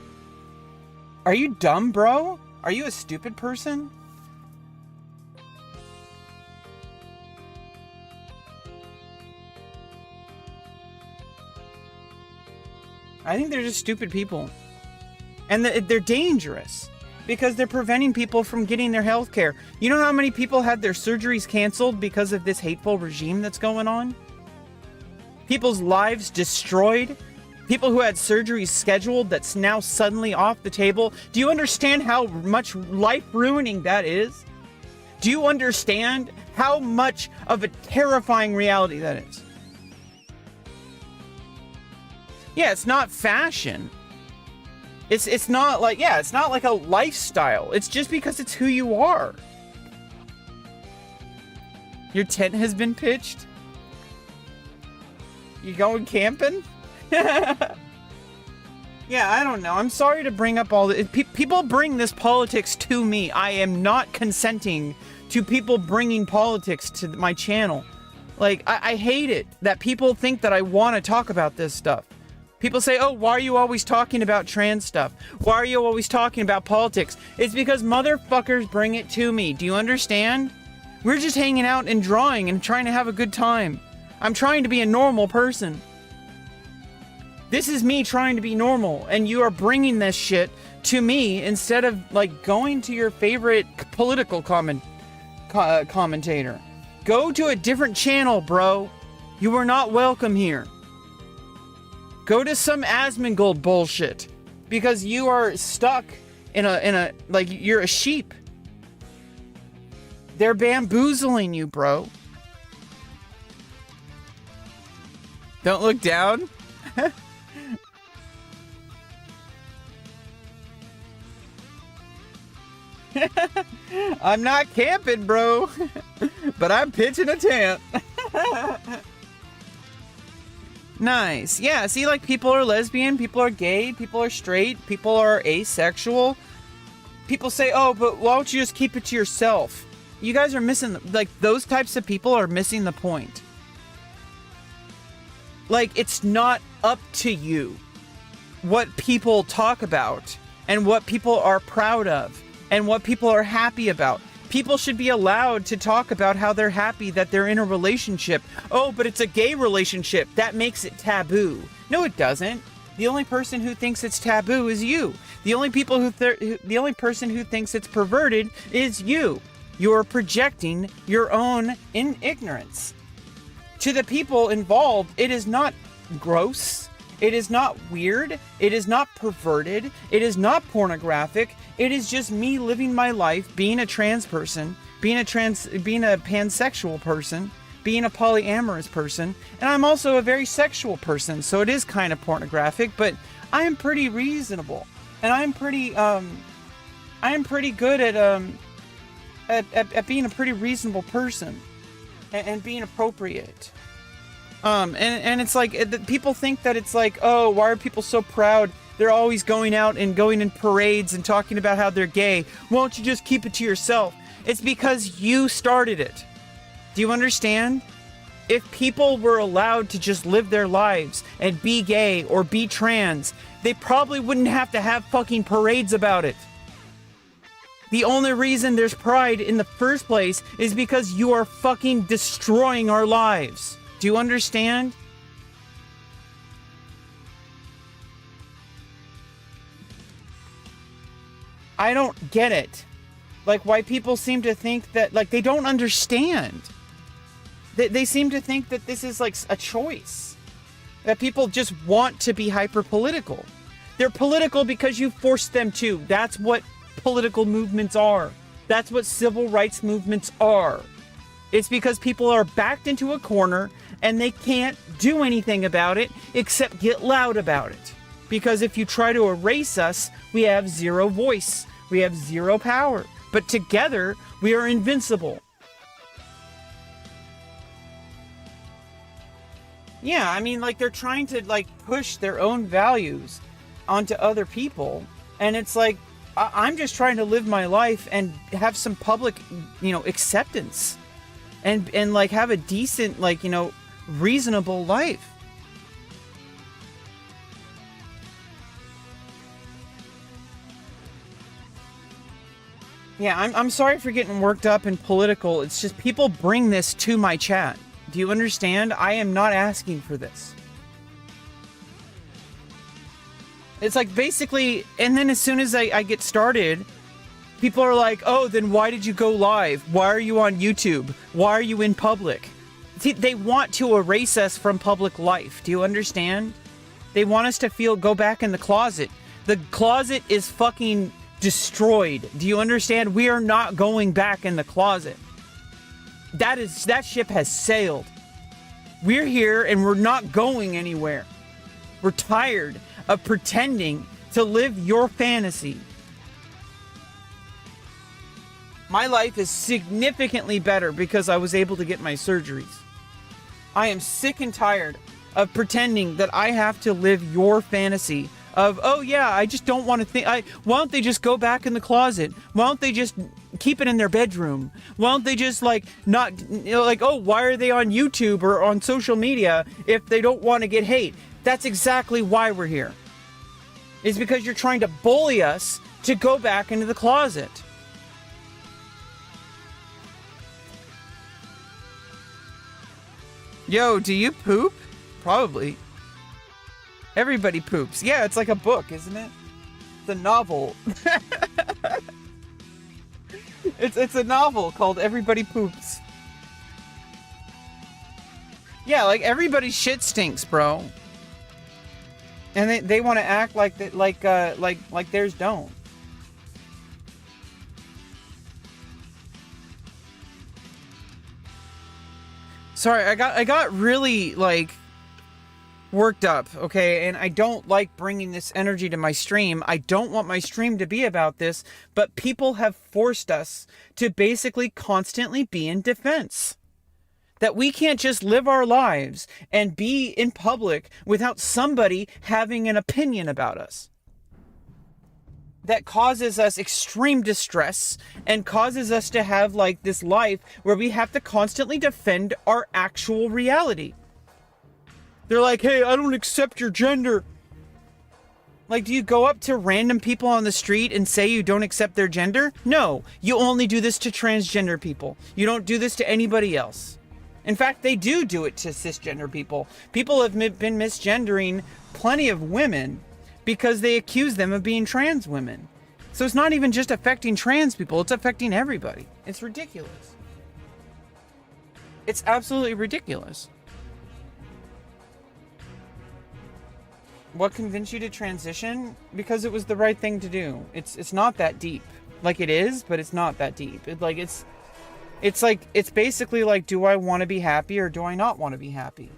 Are you dumb, bro? Are you a stupid person? I think they're just stupid people. And they're dangerous because they're preventing people from getting their health care. You know how many people had their surgeries canceled because of this hateful regime that's going on? People's lives destroyed. People who had surgeries scheduled that's now suddenly off the table. Do you understand how much life-ruining that is? Do you understand how much of a terrifying reality that is? Yeah, it's not fashion. It's not like, yeah, it's not like a lifestyle. It's just because it's who you are. Your tent has been pitched? You going camping? Yeah, I don't know. I'm sorry to bring up all the people bring this politics to me. I am not consenting to people bringing politics to my channel. Like, I hate it that people think that I want to talk about this stuff. People say, oh, why are you always talking about trans stuff? Why are you always talking about politics? It's because motherfuckers bring it to me. Do you understand? We're just hanging out and drawing and trying to have a good time. I'm trying to be a normal person. This is me trying to be normal, and you are bringing this shit to me instead of like going to your favorite political commentator. Go to a different channel, bro. You are not welcome here. Go to some Asmongold bullshit, because you are stuck in a like you're a sheep. They're bamboozling you, bro. Don't look down. I'm not camping, bro, but I'm pitching a tent. Nice. Yeah, see, like, people are lesbian, people are gay, people are straight, people are asexual. People say, oh, but why don't you just keep it to yourself? You guys are missing, like, those types of people are missing the point. Like, it's not up to you what people talk about and what people are proud of and what people are happy about. People should be allowed to talk about how they're happy that they're in a relationship. Oh, but it's a gay relationship. That makes it taboo. No, it doesn't. The only person who thinks it's taboo is you. The only person who thinks it's perverted is you. You're projecting your own ignorance. To the people involved, it is not gross. It is not weird. It is not perverted. It is not pornographic. It is just me living my life, being a trans person, being a pansexual person, being a polyamorous person, and I'm also a very sexual person, so it is kind of pornographic, but I am pretty reasonable, and I am pretty good at being a pretty reasonable person, and being appropriate. And it's like, people think that it's like, oh, why are people so proud? They're always going out and going in parades and talking about how they're gay. Why don't you just keep it to yourself? It's because you started it. Do you understand? If people were allowed to just live their lives and be gay or be trans, they probably wouldn't have to have fucking parades about it. The only reason there's pride in the first place is because you are fucking destroying our lives. Do you understand? I don't get it. Like, why people seem to think that, like, they don't understand. They seem to think that this is, like, a choice. That people just want to be hyper-political. They're political because you forced them to. That's what political movements are. That's what civil rights movements are. It's because people are backed into a corner and they can't do anything about it except get loud about it. Because if you try to erase us, we have zero voice. We have zero power. But together, we are invincible. Yeah, I mean, like, they're trying to, like, push their own values onto other people. And it's like, I'm just trying to live my life and have some public, acceptance. And like, have a decent, like, reasonable life. Yeah, I'm sorry for getting worked up and political. It's just people bring this to my chat. Do you understand? I am not asking for this. It's like, basically, and then as soon as I get started, people are like, oh, then why did you go live? Why are you on YouTube? Why are you in public? See, they want to erase us from public life. Do you understand? They want us to go back in the closet. The closet is fucking destroyed. Do you understand? We are not going back in the closet. That ship has sailed. We're here and we're not going anywhere. We're tired of pretending to live your fantasy. My life is significantly better because I was able to get my surgeries. I am sick and tired of pretending that I have to live your fantasy of, oh yeah, I just don't want to think. Why don't they just go back in the closet? Why don't they just keep it in their bedroom? Why don't they just, like, not, oh, why are they on YouTube or on social media if they don't want to get hate? That's exactly why we're here. It's because you're trying to bully us to go back into the closet. Yo, do you poop? Probably. Everybody poops. Yeah, it's like a book, isn't it? It's a novel. It's a novel called Everybody Poops. Yeah, like everybody's shit stinks, bro. And they want to act like that, like theirs don't. Sorry, I got really like worked up, okay? And I don't like bringing this energy to my stream. I don't want my stream to be about this, but people have forced us to basically constantly be in defense. That we can't just live our lives and be in public without somebody having an opinion about us. That causes us extreme distress and causes us to have like this life where we have to constantly defend our actual reality. They're like, hey, I don't accept your gender. Like, do you go up to random people on the street and say you don't accept their gender? No, you only do this to transgender people. You don't do this to anybody else. In fact, they do it to cisgender people. People have been misgendering plenty of women because they accuse them of being trans women. So it's not even just affecting trans people, it's affecting everybody. It's ridiculous. It's absolutely ridiculous. What convinced you to transition? Because it was the right thing to do. It's not that deep. Like it is, but it's not that deep. It's basically like, do I want to be happy or do I not want to be happy?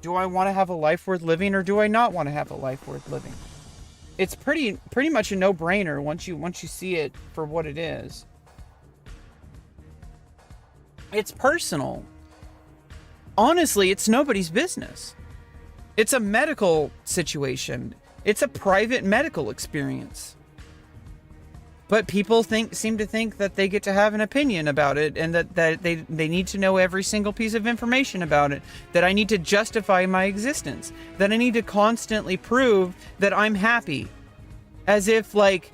Do I want to have a life worth living or do I not want to have a life worth living? It's pretty much a no-brainer once you see it for what it is. It's personal. Honestly, it's nobody's business. It's a medical situation. It's a private medical experience. But people seem to think that they get to have an opinion about it and that they need to know every single piece of information about it. That I need to justify my existence. That I need to constantly prove that I'm happy. As if, like,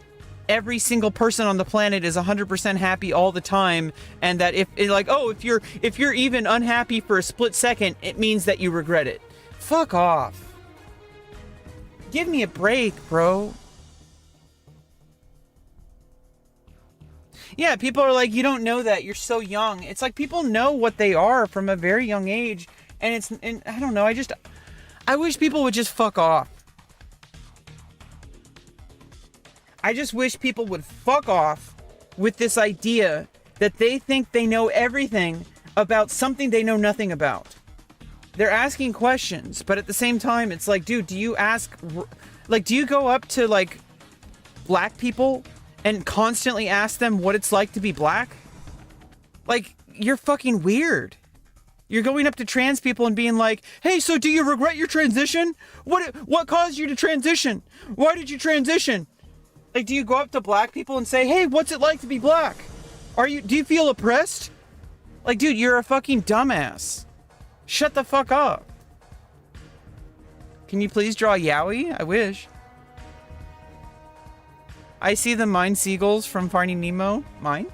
every single person on the planet is 100% happy all the time. And that if you're even unhappy for a split second, it means that you regret it. Fuck off. Give me a break, bro. Yeah, people are like, you don't know that. You're so young. It's like people know what they are from a very young age. And I don't know. I wish people would just fuck off. I just wish people would fuck off with this idea that they think they know everything about something they know nothing about. They're asking questions, but at the same time, it's like, dude, do you go up to, like, black people and constantly ask them what it's like to be black? Like, you're fucking weird. You're going up to trans people and being like, hey, so do you regret your transition? What caused you to transition? Why did you transition? Like, do you go up to black people and say, hey, what's it like to be black? Do you feel oppressed? Like, dude, you're a fucking dumbass. Shut the fuck up. Can you please draw Yowie? I wish. I see the mine seagulls from Finding Nemo. Mine.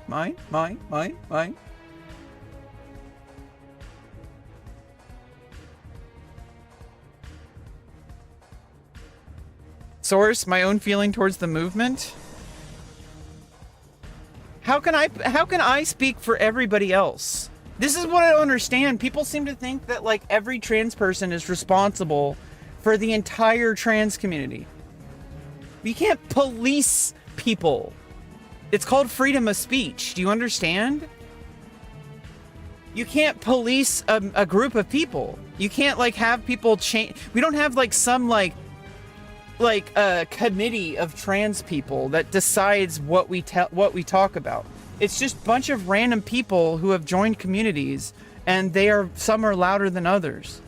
Source, my own feeling towards the movement. How can I speak for everybody else? This is what I don't understand. People seem to think that, like, every trans person is responsible for the entire trans community. You can't police people. It's called freedom of speech. Do you understand? You can't police a group of people. You can't, like, have people change. We don't have, like, some, like a committee of trans people that decides what we talk about. It's just a bunch of random people who have joined communities, and some are louder than others.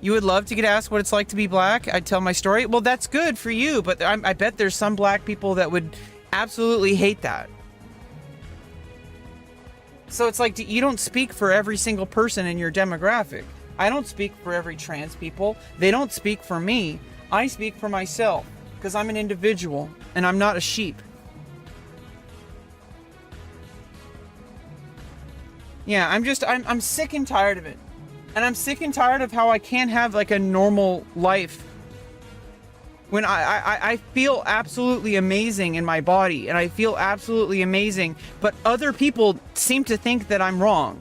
You would love to get asked what it's like to be black? I'd tell my story. Well, that's good for you, but I bet there's some black people that would absolutely hate that. So it's like, you don't speak for every single person in your demographic. I don't speak for every trans people. They don't speak for me. I speak for myself, because I'm an individual, and I'm not a sheep. Yeah, I'm sick and tired of it. And I'm sick and tired of how I can't have like a normal life when I feel absolutely amazing in my body and I feel absolutely amazing, but other people seem to think that I'm wrong.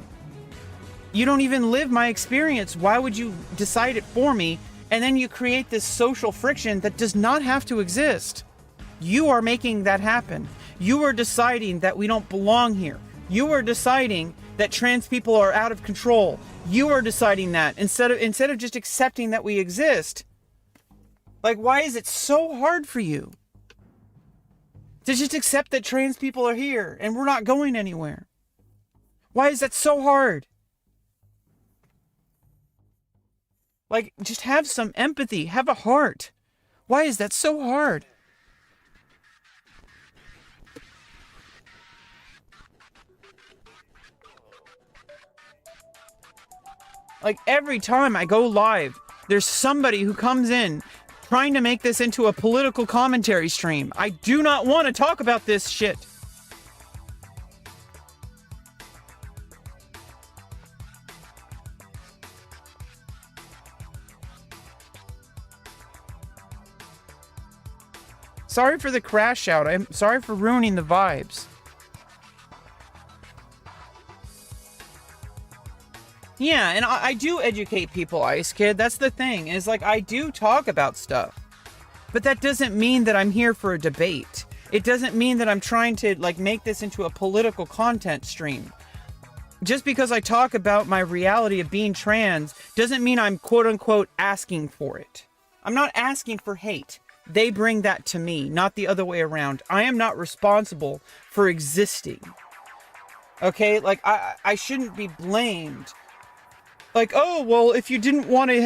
You don't even live my experience. Why would you decide it for me? And then you create this social friction that does not have to exist. You are making that happen. You are deciding that we don't belong here. You are deciding that trans people are out of control. You are deciding that instead of just accepting that we exist. Like, why is it so hard for you to just accept that trans people are here and we're not going anywhere? Why is that so hard? Like, just have some empathy, have a heart. Why is that so hard? Like, every time I go live, there's somebody who comes in trying to make this into a political commentary stream. I do not want to talk about this shit. Sorry for the crash out. I'm sorry for ruining the vibes. Yeah, and I do educate people, Ice Kid. That's the thing, is like I do talk about stuff. But that doesn't mean that I'm here for a debate. It doesn't mean that I'm trying to like make this into a political content stream. Just because I talk about my reality of being trans doesn't mean I'm quote unquote asking for it. I'm not asking for hate. They bring that to me, not the other way around. I am not responsible for existing. Okay, like I shouldn't be blamed. Like, oh, well, if you didn't want to,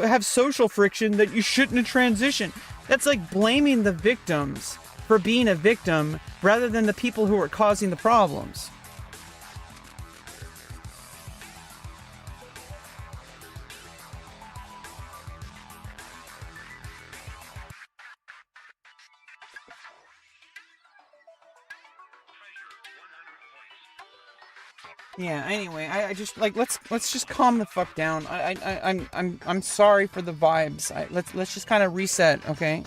have social friction, that you shouldn't have transitioned. That's like blaming the victims for being a victim rather than the people who are causing the problems. Yeah, anyway, I just like let's just calm the fuck down. I'm sorry for the vibes. Let's just kind of reset, okay?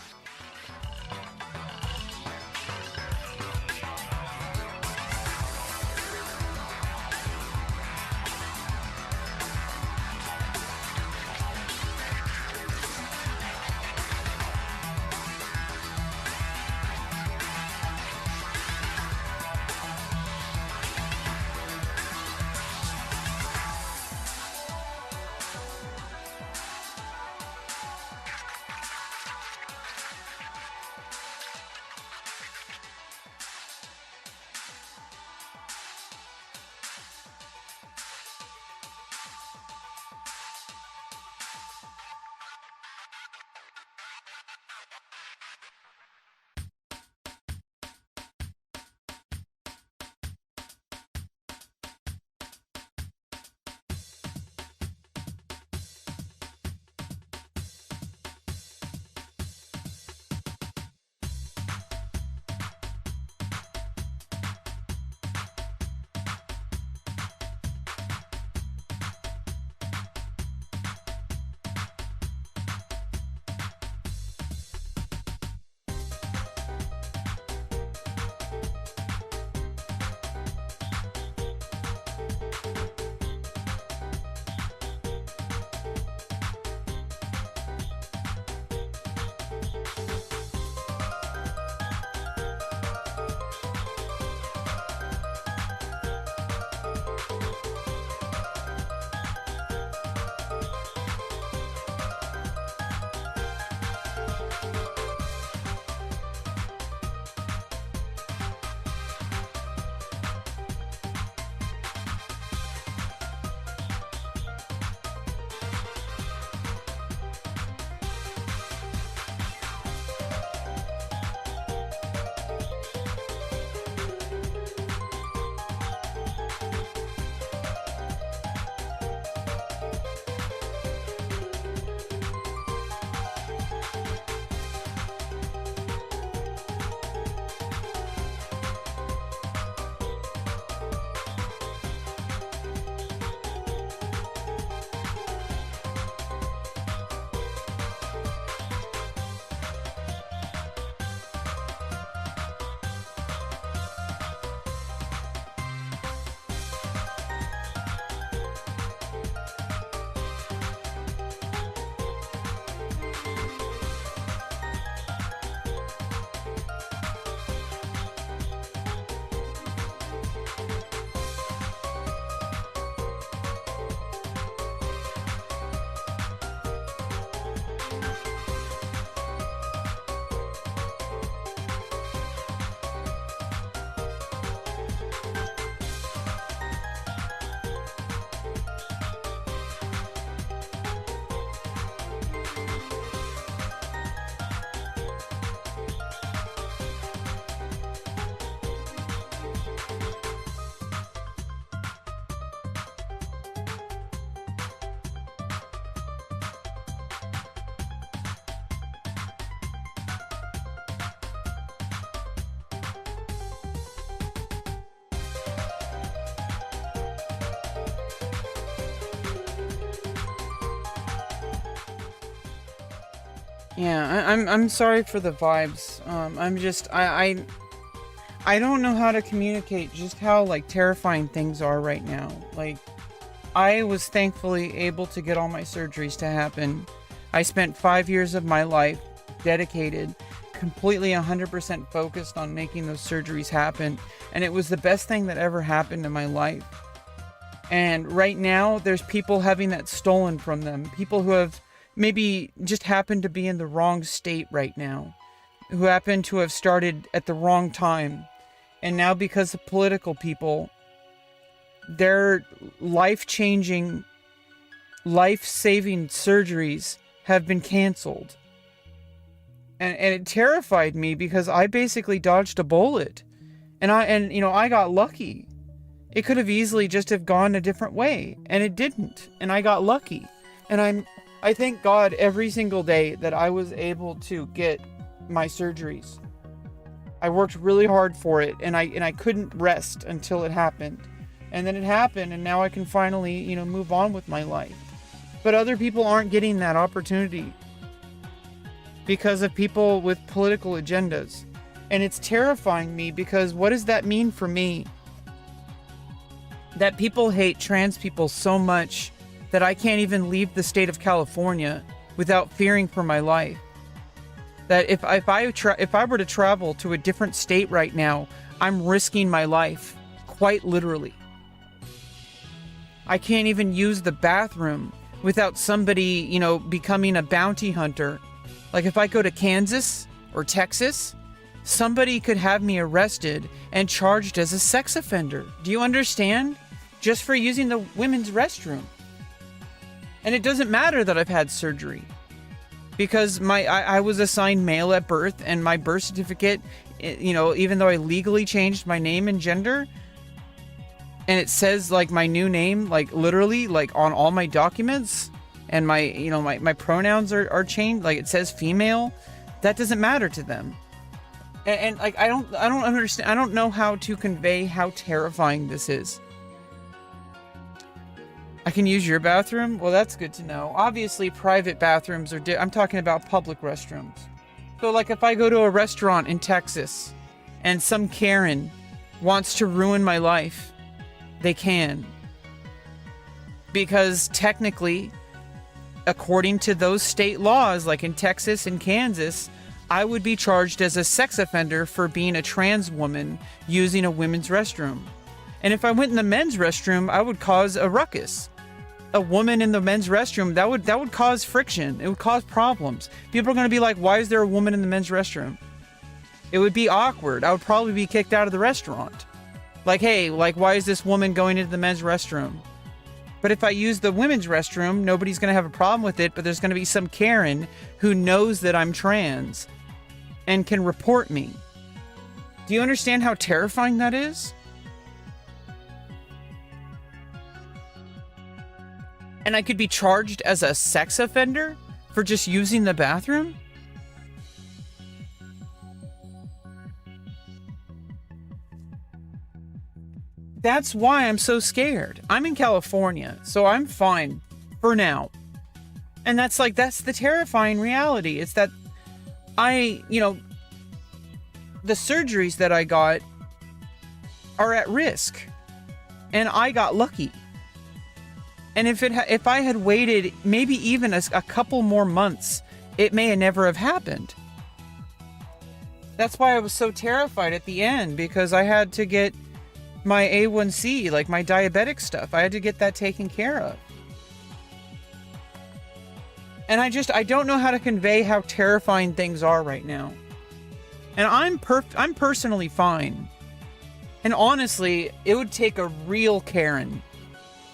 Yeah, I'm sorry for the vibes. I don't know how to communicate just how like terrifying things are right now. Like, I was thankfully able to get all my surgeries to happen. I spent 5 years of my life dedicated, completely 100% focused on making those surgeries happen, and it was the best thing that ever happened in my life. And right now, there's people having that stolen from them. People who have maybe just happened to be in the wrong state right now, who happen to have started at the wrong time. And now, because of political people, their life-changing, life-saving surgeries have been canceled. And it terrified me because I basically dodged a bullet. And I got lucky. It could have easily just have gone a different way, and it didn't. And I got lucky. And I thank God every single day that I was able to get my surgeries. I worked really hard for it, and I couldn't rest until it happened. And then it happened, and now I can finally, move on with my life. But other people aren't getting that opportunity because of people with political agendas. And it's terrifying me because what does that mean for me? That people hate trans people so much that I can't even leave the state of California without fearing for my life. That if I were to travel to a different state right now, I'm risking my life, quite literally. I can't even use the bathroom without somebody, becoming a bounty hunter. Like if I go to Kansas or Texas, somebody could have me arrested and charged as a sex offender. Do you understand? Just for using the women's restroom. And it doesn't matter that I've had surgery. Because I was assigned male at birth, and my birth certificate, even though I legally changed my name and gender, and it says like my new name, like literally like on all my documents, and my pronouns are changed, like it says female, that doesn't matter to them. And like I don't understand, I don't know how to convey how terrifying this is. I can use your bathroom? Well, that's good to know. Obviously, private bathrooms are I'm talking about public restrooms. So, like, if I go to a restaurant in Texas and some Karen wants to ruin my life, they can. Because technically, according to those state laws, like in Texas and Kansas, I would be charged as a sex offender for being a trans woman using a women's restroom. And if I went in the men's restroom, I would cause a ruckus. A woman in the men's restroom, that would cause friction. It would cause problems. People are going to be like, why is there a woman in the men's restroom? It would be awkward. I would probably be kicked out of the restaurant. Like, hey, like, why is this woman going into the men's restroom? But if I use the women's restroom, nobody's going to have a problem with it, but there's going to be some Karen who knows that I'm trans and can report me. Do you understand how terrifying that is? And I could be charged as a sex offender for just using the bathroom? That's why I'm so scared. I'm in California, so I'm fine for now. And that's the terrifying reality. It's that the surgeries that I got are at risk. And I got lucky. And if I had waited maybe even a couple more months, it may have never have happened. That's why I was so terrified at the end, because I had to get my A1C, like my diabetic stuff. I had to get that taken care of. And I don't know how to convey how terrifying things are right now. And I'm personally fine. And honestly, it would take a real Karen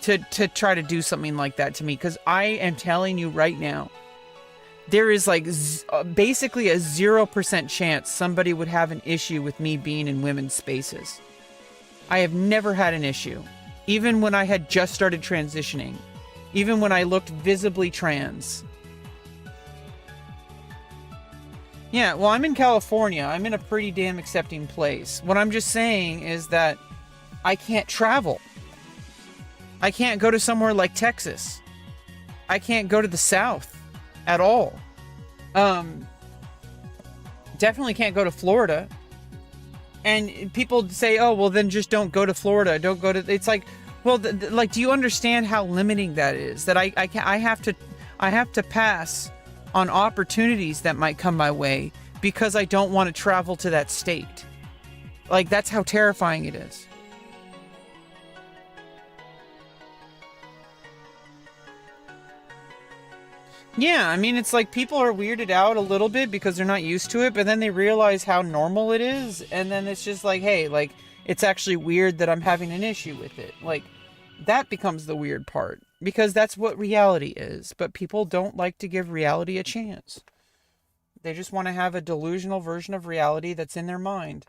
to try to do something like that to me, because I am telling you right now, there is like basically a 0% chance somebody would have an issue with me being in women's spaces. I have never had an issue, even when I had just started transitioning, even when I looked visibly trans. Yeah, well, I'm in California. I'm in a pretty damn accepting place. What I'm just saying is that I can't travel. I can't go to somewhere like Texas. I can't go to the South at all. Um, definitely can't go to Florida. And people say, oh, well, then just don't go to Florida. Don't go to, it's like, well, like, do you understand how limiting that is? That I have to pass on opportunities that might come my way because I don't want to travel to that state. Like, that's how terrifying it is. Yeah, I mean, it's like people are weirded out a little bit because they're not used to it, but then they realize how normal it is, and then it's just like, hey, like, it's actually weird that I'm having an issue with it. Like, that becomes the weird part, because that's what reality is, but people don't like to give reality a chance. They just want to have a delusional version of reality that's in their mind.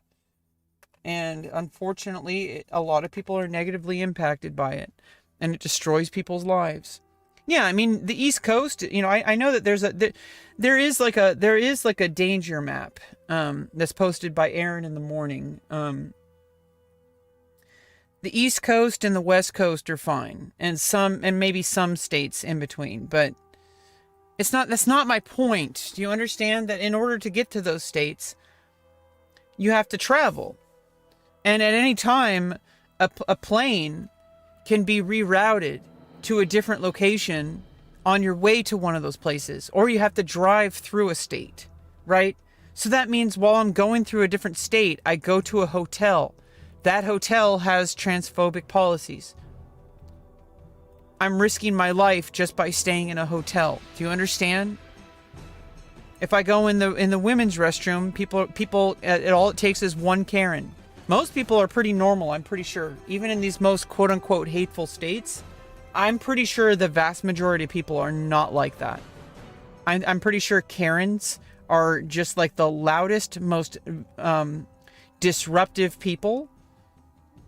And unfortunately, a lot of people are negatively impacted by it, and it destroys people's lives. Yeah, I mean, the East Coast, you know, I know that there is like a danger map that's posted by Aaron in the morning. The East Coast and the West Coast are fine, and maybe some states in between, but that's not my point. Do you understand that in order to get to those states, you have to travel? And at any time, a plane can be rerouted to a different location on your way to one of those places, or you have to drive through a state, right? So that means while I'm going through a different state, I go to a hotel. That hotel has transphobic policies. I'm risking my life just by staying in a hotel. Do you understand? If I go in the women's restroom, people all it takes is one Karen. Most people are pretty normal, I'm pretty sure. Even in these most quote-unquote hateful states, I'm pretty sure the vast majority of people are not like that. I'm pretty sure Karens are just like the loudest, most disruptive people.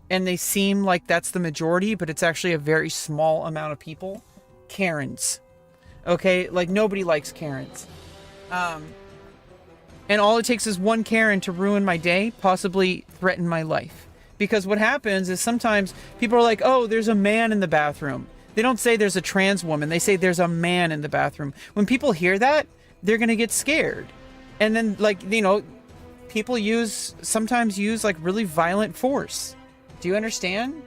And they seem like that's the majority, but it's actually a very small amount of people. Karens. Okay? Like, nobody likes Karens. And all it takes is one Karen to ruin my day, possibly threaten my life. Because what happens is sometimes people are like, oh, there's a man in the bathroom. They don't say there's a trans woman. They say there's a man in the bathroom. When people hear that, they're going to get scared. And then, like, you know, people sometimes use like really violent force. Do you understand?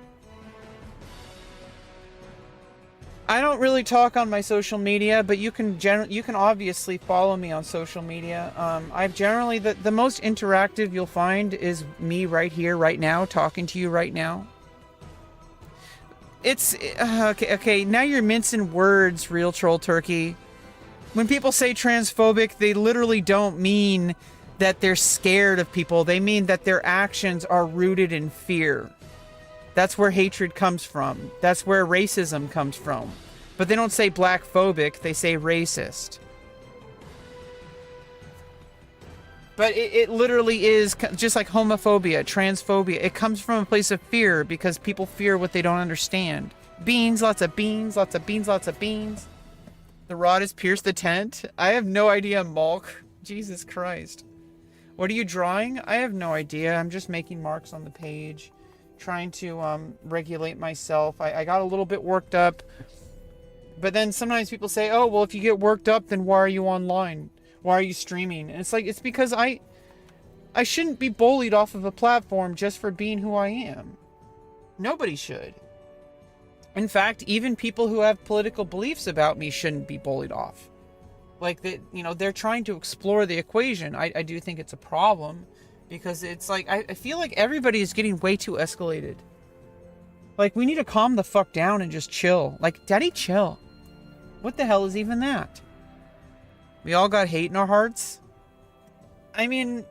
I don't really talk on my social media, but you can obviously follow me on social media. I've generally, the most interactive you'll find is me right here, right now, talking to you right now. It's okay. Now you're mincing words, Real Troll Turkey. When people say transphobic, they literally don't mean that they're scared of people. They mean that their actions are rooted in fear. That's where hatred comes from. That's where racism comes from. But they don't say black phobic, they say racist. But it literally is just like homophobia, transphobia. It comes from a place of fear because people fear what they don't understand. Beans, lots of beans, lots of beans, lots of beans. The rod has pierced the tent. I have no idea, Malk. Jesus Christ. What are you drawing? I have no idea. I'm just making marks on the page. Trying to regulate myself. I got a little bit worked up. But then sometimes people say, oh, well, if you get worked up, then why are you online? Why are you streaming? And it's like, it's because I shouldn't be bullied off of a platform just for being who I am. Nobody should. In fact, even people who have political beliefs about me shouldn't be bullied off. Like, they're trying to explore the equation. I do think it's a problem because it's like, I feel like everybody is getting way too escalated. Like, we need to calm the fuck down and just chill. Like, daddy, chill. What the hell is even that? We all got hate in our hearts. I mean,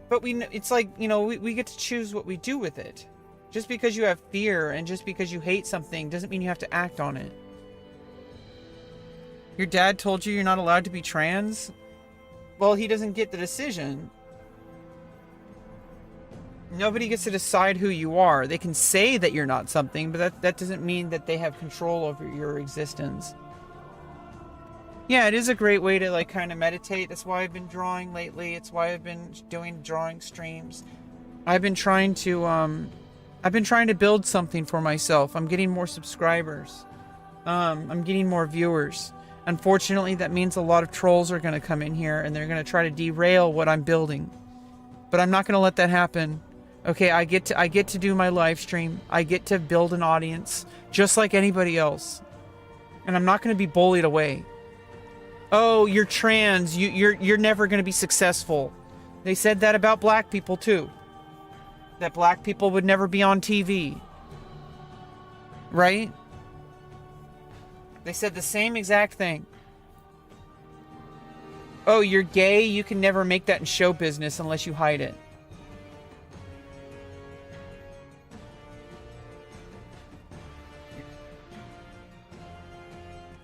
but it's like, we get to choose what we do with it. Just because you have fear and just because you hate something doesn't mean you have to act on it. Your dad told you you're not allowed to be trans? Well, he doesn't get the decision. Nobody gets to decide who you are. They can say that you're not something, but that doesn't mean that they have control over your existence. Yeah, it is a great way to like kind of meditate. That's why I've been drawing lately. It's why I've been doing drawing streams. I've been trying to build something for myself. I'm getting more subscribers. I'm getting more viewers. Unfortunately, that means a lot of trolls are going to come in here and they're going to try to derail what I'm building. But I'm not going to let that happen. Okay, I get to do my live stream. I get to build an audience just like anybody else. And I'm not going to be bullied away. Oh, you're trans. You're never going to be successful. They said that about black people too. That black people would never be on TV. Right? They said the same exact thing. Oh, you're gay? You can never make that in show business unless you hide it.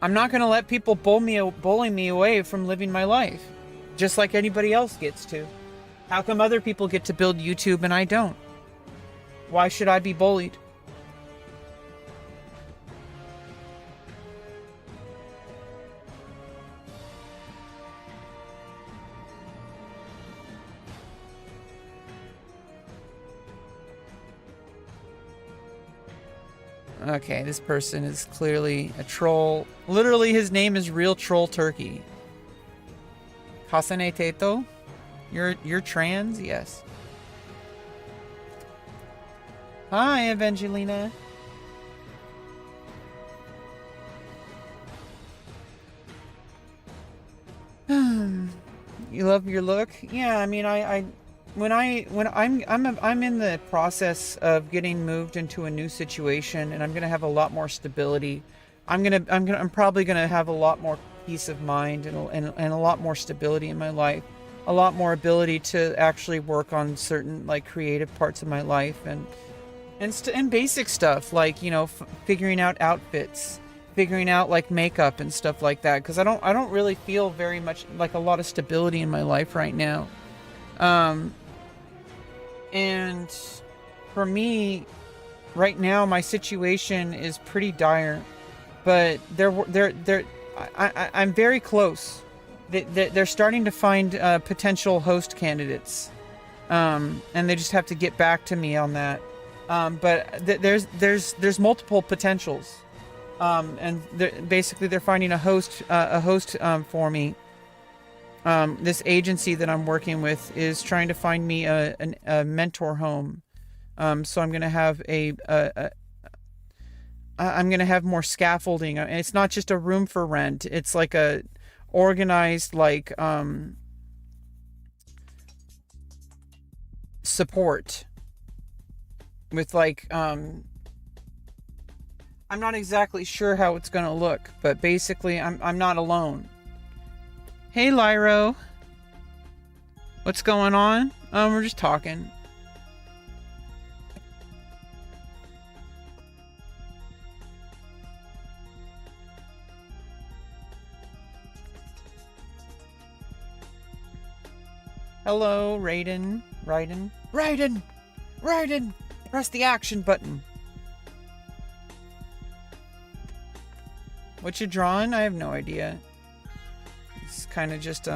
I'm not going to let people bully me away from living my life. Just like anybody else gets to. How come other people get to build YouTube and I don't? Why should I be bullied? Okay, this person is clearly a troll. Literally, his name is Real Troll Turkey. Hasane Teto? You're trans? Yes. Hi, Evangelina. You love your look? Yeah, I mean, when I'm in the process of getting moved into a new situation, and I'm gonna have a lot more stability. I'm probably gonna have a lot more peace of mind and a lot more stability in my life, a lot more ability to actually work on certain like creative parts of my life and basic stuff like, you know, figuring out outfits, figuring out like makeup and stuff like that, because I don't really feel very much like a lot of stability in my life right now. And for me, right now, my situation is pretty dire, but I'm very close. They're starting to find potential host candidates, and they just have to get back to me on that. But there's multiple potentials, and basically they're finding a host for me. This agency that I'm working with is trying to find me a mentor home. So I'm gonna have I'm gonna have more scaffolding. It's not just a room for rent. It's like a organized like support with like I'm not exactly sure how it's gonna look, but basically I'm not alone. Hey, Lyro. What's going on? We're just talking. Hello, Raiden. Raiden! Press the action button. What you drawing? I have no idea. It's kind of just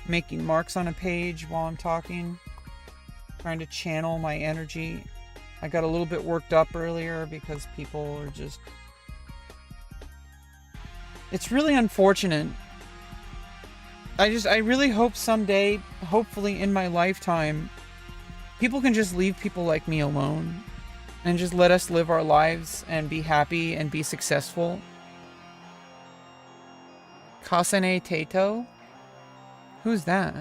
making marks on a page while I'm talking, trying to channel my energy. I got a little bit worked up earlier because people are just... It's really unfortunate. I really hope someday, hopefully in my lifetime, people can just leave people like me alone and just let us live our lives and be happy and be successful. Kasane Teto? Who's that?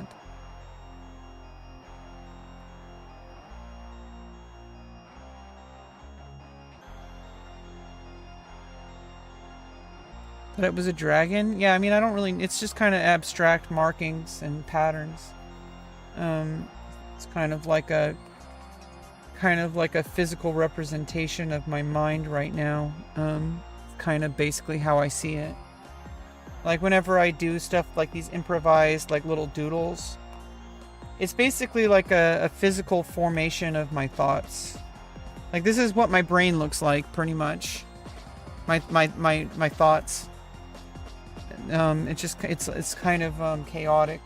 But it was a dragon? Yeah, I mean, I don't really... It's just kind of abstract markings and patterns. It's kind of like a physical representation of my mind right now. Kind of basically how I see it. Like whenever I do stuff like these improvised like little doodles, it's basically like a physical formation of my thoughts. Like this is what my brain looks like pretty much. My thoughts. It's kind of chaotic,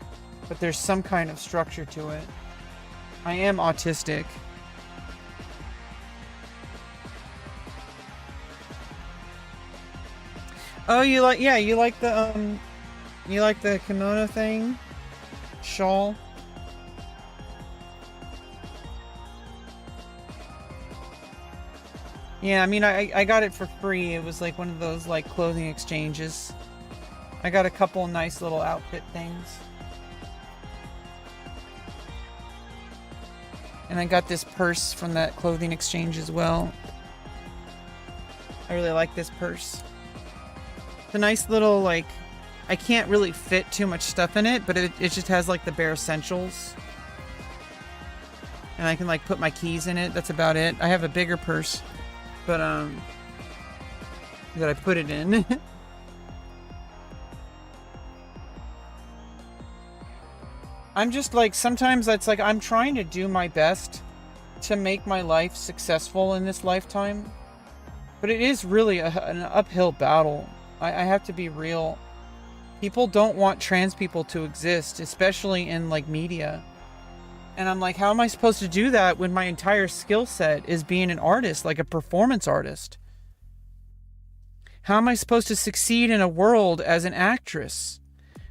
but there's some kind of structure to it. I am autistic. Oh, you like, yeah, you like the kimono thing? Shawl? Yeah, I mean, I got it for free. It was like one of those, like, clothing exchanges. I got a couple nice little outfit things. And I got this purse from that clothing exchange as well. I really like this purse. It's a nice little, like, I can't really fit too much stuff in it, but it just has, like, the bare essentials. And I can, like, put my keys in it. That's about it. I have a bigger purse, but, that I put it in. I'm just, like, sometimes it's like I'm trying to do my best to make my life successful in this lifetime. But it is really an uphill battle. I have to be real. People don't want trans people to exist, especially in, like, media. And I'm like, how am I supposed to do that when my entire skill set is being an artist, like a performance artist? How am I supposed to succeed in a world as an actress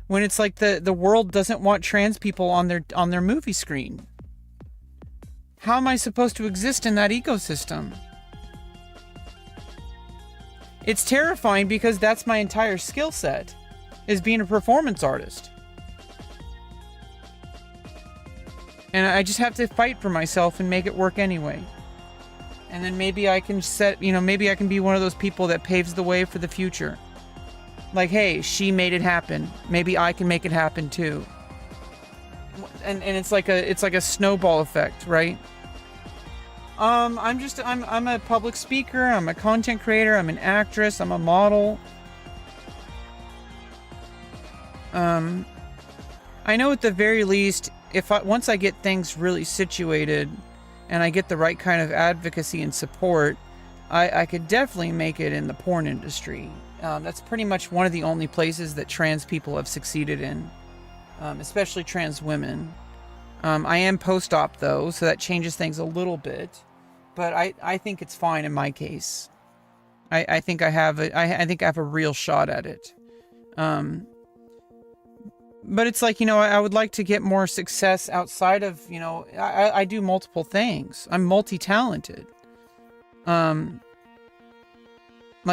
when it's like the world doesn't want trans people on their movie screen? How am I supposed to exist in that ecosystem? It's terrifying because that's my entire skill set, is being a performance artist. And I just have to fight for myself and make it work anyway. And then maybe I can maybe I can be one of those people that paves the way for the future. Like, hey, she made it happen. Maybe I can make it happen too. And it's like a snowball effect, right? I'm a public speaker, I'm a content creator, I'm an actress, I'm a model. I know at the very least, once I get things really situated and I get the right kind of advocacy and support, I could definitely make it in the porn industry. That's pretty much one of the only places that trans people have succeeded in, especially trans women. I am post-op though, so that changes things a little bit, but I think it's fine in my case. I think I have a real shot at it. But it's like, I would like to get more success outside of, I do multiple things. I'm multi-talented. Like,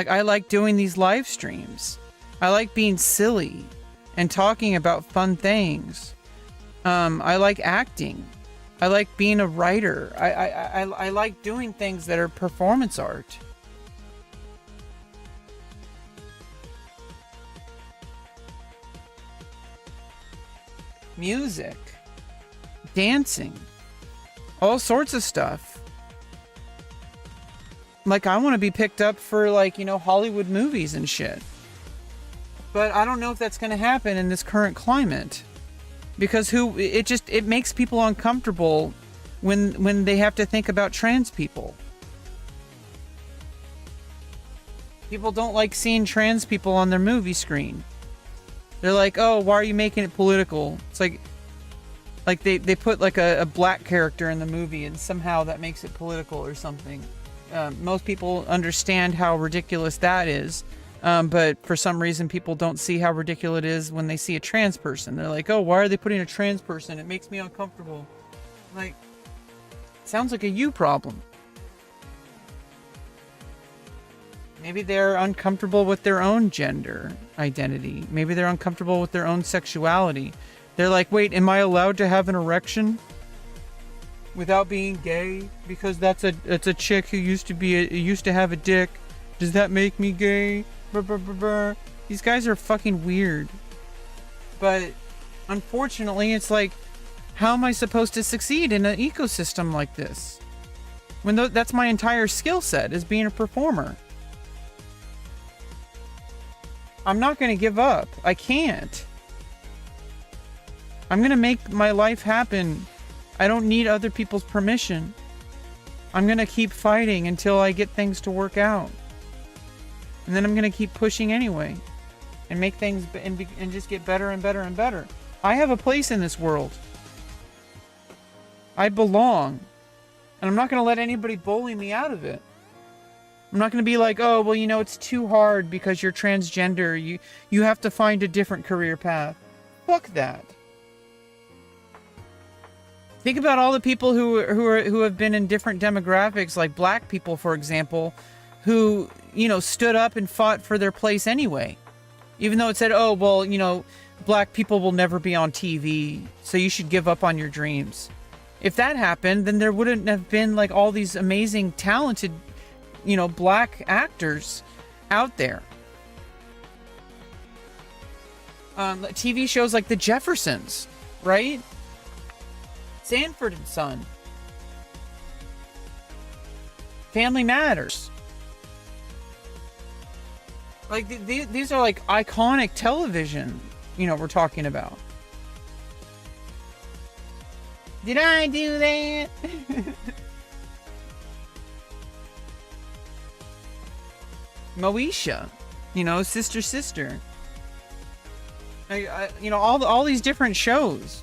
I like doing these live streams. I like being silly and talking about fun things. I like acting. I like being a writer. I like doing things that are performance art. Music, dancing, all sorts of stuff. Like, I want to be picked up for, like, Hollywood movies and shit. But I don't know if that's going to happen in this current climate. Because it makes people uncomfortable when they have to think about trans people. People don't like seeing trans people on their movie screen. They're like, oh, why are you making it political? It's like they put like a black character in the movie and somehow that makes it political or something. Most people understand how ridiculous that is. But for some reason, people don't see how ridiculous it is when they see a trans person. They're like, oh, why are they putting a trans person? It makes me uncomfortable. Like, sounds like a you problem. Maybe they're uncomfortable with their own gender identity. Maybe they're uncomfortable with their own sexuality. They're like, wait, am I allowed to have an erection without being gay? Because that's a chick who used to have a dick. Does that make me gay? Brr, brr, brr, brr. These guys are fucking weird. But unfortunately, it's like, how am I supposed to succeed in an ecosystem like this? When that's my entire skill set, is being a performer. I'm not going to give up. I can't. I'm going to make my life happen. I don't need other people's permission. I'm going to keep fighting until I get things to work out. And then I'm going to keep pushing anyway. And make things and just get better and better and better. I have a place in this world. I belong. And I'm not going to let anybody bully me out of it. I'm not going to be like, oh, well, it's too hard because you're transgender. You have to find a different career path. Fuck that. Think about all the people who have been in different demographics, like black people, for example, who, stood up and fought for their place anyway. Even though it said, oh, well, black people will never be on TV, so you should give up on your dreams. If that happened, then there wouldn't have been like all these amazing, talented, black actors out there. TV shows like The Jeffersons, right? Sanford and Son. Family Matters. Like, these are like iconic television, we're talking about. Did I do that? Moesha, Sister. All these different shows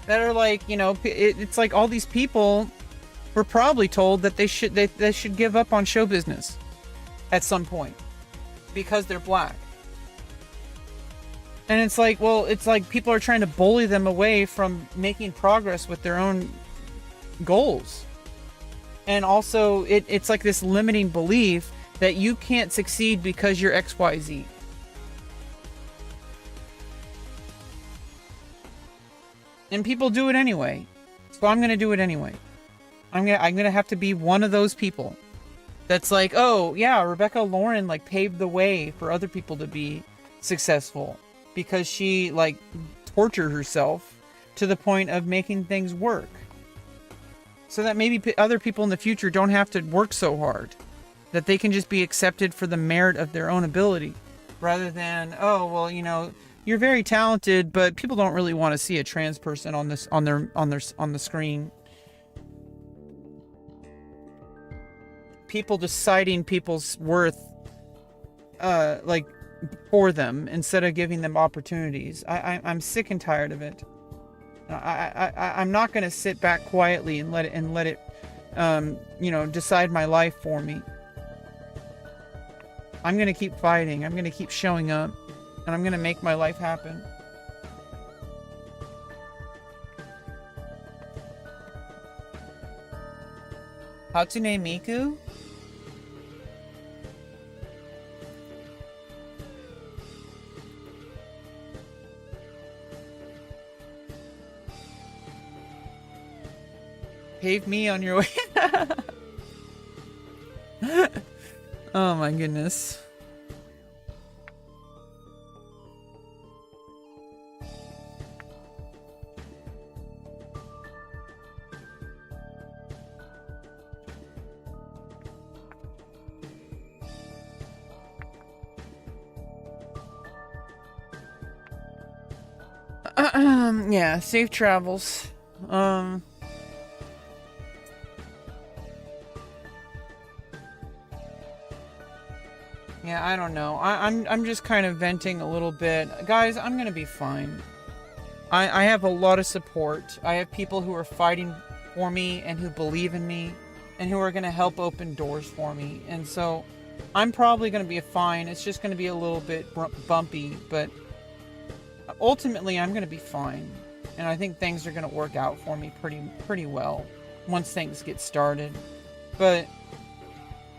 that are like, it's like all these people were probably told that they should give up on show business at some point because they're black. And it's like, well, it's like people are trying to bully them away from making progress with their own goals. And also, it's like this limiting belief that you can't succeed because you're XYZ. And people do it anyway. So I'm going to do it anyway. I'm going to have to be one of those people that's like, oh, yeah, rebeccaloran like paved the way for other people to be successful because she like tortured herself to the point of making things work. So that maybe other people in the future don't have to work so hard. That they can just be accepted for the merit of their own ability. Rather than, oh, well, you're very talented, but people don't really want to see a trans person on the screen. People deciding people's worth, for them instead of giving them opportunities. I'm sick and tired of it. I'm not going to sit back quietly and let it, decide my life for me. I'm going to keep fighting. I'm going to keep showing up, and I'm going to make my life happen. Hatsune Miku? Pave me on your way. Oh my goodness. Yeah, safe travels. Yeah, I don't know. I'm just kind of venting a little bit. Guys, I'm gonna be fine. I have a lot of support. I have people who are fighting for me and who believe in me and who are gonna help open doors for me. And so I'm probably gonna be fine. It's just gonna be a little bit bumpy, but ultimately I'm gonna be fine. And I think things are gonna work out for me pretty well once things get started. But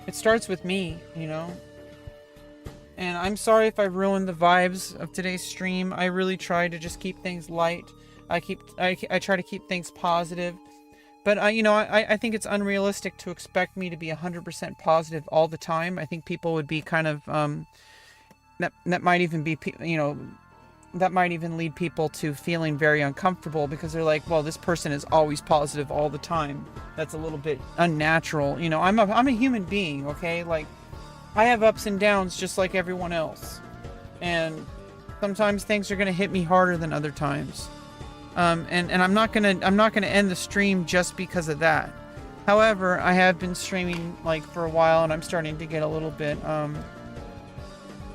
it starts with me, And I'm sorry if I ruined the vibes of today's stream. I really try to just keep things light. I try to keep things positive. But I think it's unrealistic to expect me to be 100% positive all the time. I think people would be kind of that might even be that might even lead people to feeling very uncomfortable because they're like, well, this person is always positive all the time. That's a little bit unnatural. I'm a human being, okay? Like, I have ups and downs just like everyone else. And sometimes things are going to hit me harder than other times. And I'm not going to end the stream just because of that. However, I have been streaming for a while and I'm starting to get a little bit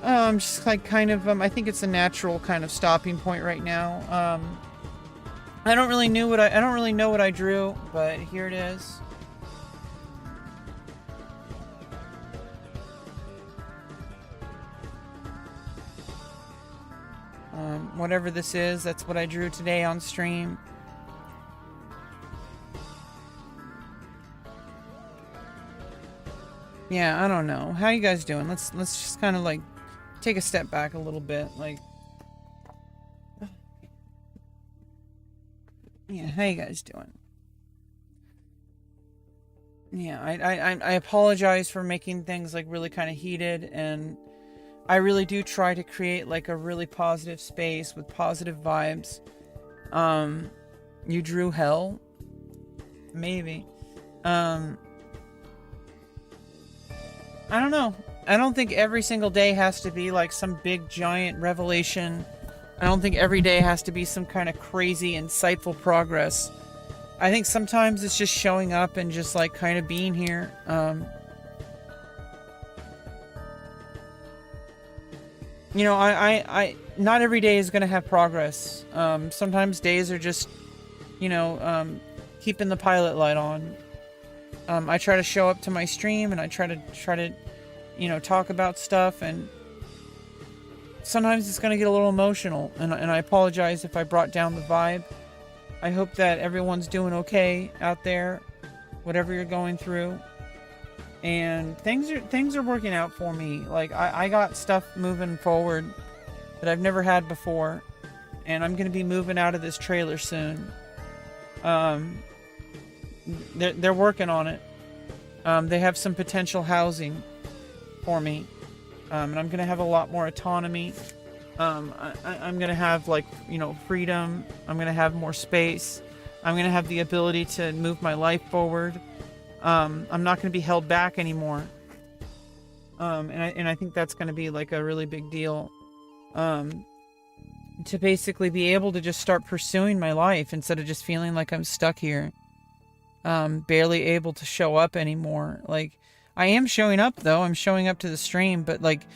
I'm just I think it's a natural kind of stopping point right now. I don't really know what I drew, but here it is. Whatever this is, that's what I drew today on stream. Yeah, I don't know. How you guys doing? Let's just kind of like take a step back a little bit. Like, yeah, how you guys doing? Yeah, I apologize for making things like really kind of heated, and I really do try to create like a really positive space with positive vibes. You drew hell? Maybe. I don't know. I don't think every single day has to be like some big giant revelation. I don't think every day has to be some kind of crazy insightful progress. I think sometimes it's just showing up and just like kind of being here. You know, I not every day is going to have progress. Sometimes days are just, you know, keeping the pilot light on. I try to show up to my stream, and I try to, you know, talk about stuff, and sometimes it's going to get a little emotional, and I apologize if I brought down the vibe. I hope that everyone's doing okay out there, whatever you're going through, and things are working out for me. Like, I got stuff moving forward that I've never had before, and I'm going to be moving out of this trailer soon. They're working on it. They have some potential housing for me, and I'm gonna have a lot more autonomy. I'm gonna have, like, you know, freedom. I'm gonna have more space. I'm gonna have the ability to move my life forward. I'm not gonna be held back anymore. And I think that's gonna be like a really big deal. To basically be able to just start pursuing my life instead of just feeling like I'm stuck here. Barely able to show up anymore. Like, I am showing up though. I'm showing up to the stream, but like,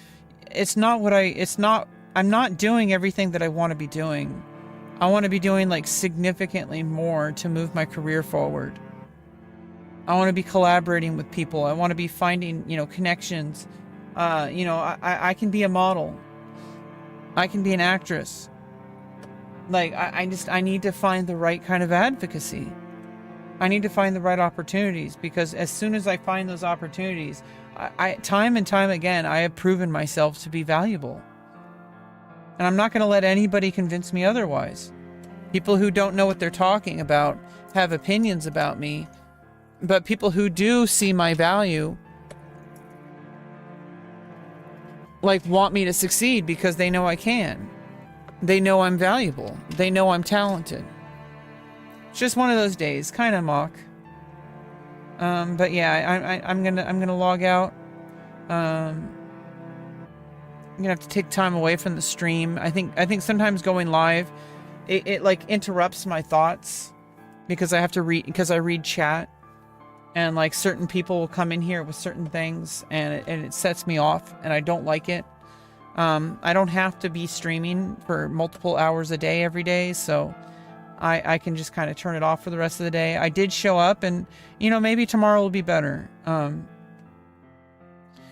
I'm not doing everything that I want to be doing. I want to be doing like significantly more to move my career forward. I want to be collaborating with people. I want to be finding, you know, connections. You know, I can be a model. I can be an actress. Like, I need to find the right kind of advocacy. I need to find the right opportunities, because as soon as I find those opportunities, I time and time again, I have proven myself to be valuable. And I'm not going to let anybody convince me otherwise. People who don't know what they're talking about have opinions about me, but people who do see my value, like, want me to succeed because they know I can. They know I'm valuable. They know I'm talented. It's just one of those days, kind of mock. But yeah, I'm gonna log out. I'm gonna have to take time away from the stream. I think sometimes going live, it like interrupts my thoughts, because I have to read chat, and like certain people will come in here with certain things, and it sets me off, and I don't like it. I don't have to be streaming for multiple hours a day every day, so I can just kind of turn it off for the rest of the day. I did show up, and, you know, maybe tomorrow will be better.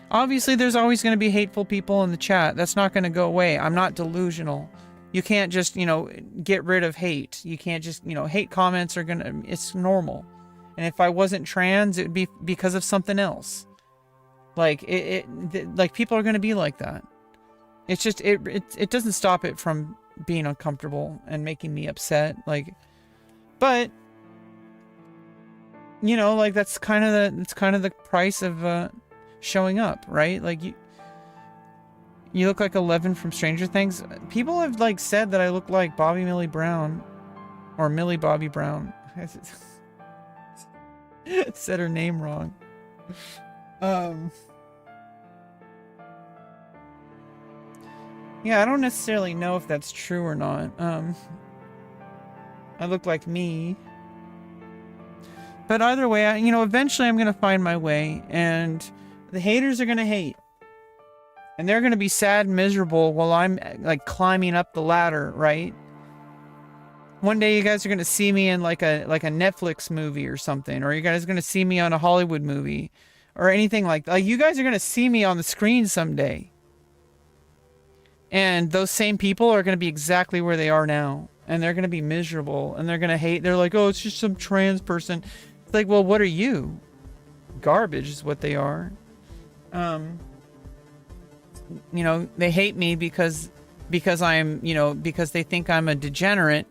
Obviously, there's always going to be hateful people in the chat. That's not going to go away. I'm not delusional. You can't just, you know, get rid of hate. You can't just, you know, hate comments are going to, it's normal. And if I wasn't trans, it would be because of something else. Like, like, people are going to be like that. It's just, it doesn't stop it from being uncomfortable and making me upset. Like, but, you know, like, that's kind of the price of showing up, right? Like, you look like 11 from Stranger Things. People have, like, said that I look like Bobby Millie Brown, or Millie Bobby Brown. Said her name wrong. Yeah, I don't necessarily know if that's true or not. I look like me. But either way, you know, eventually I'm going to find my way, and the haters are going to hate. And they're going to be sad and miserable while I'm, like, climbing up the ladder, right? One day you guys are going to see me in like a Netflix movie or something, or you guys are going to see me on a Hollywood movie or anything like that. Like, you guys are going to see me on the screen someday. And those same people are going to be exactly where they are now. And they're going to be miserable. And they're going to hate. They're like, oh, it's just some trans person. It's like, well, what are you? Garbage is what they are. You know, they hate me because I'm, you know, because they think I'm a degenerate.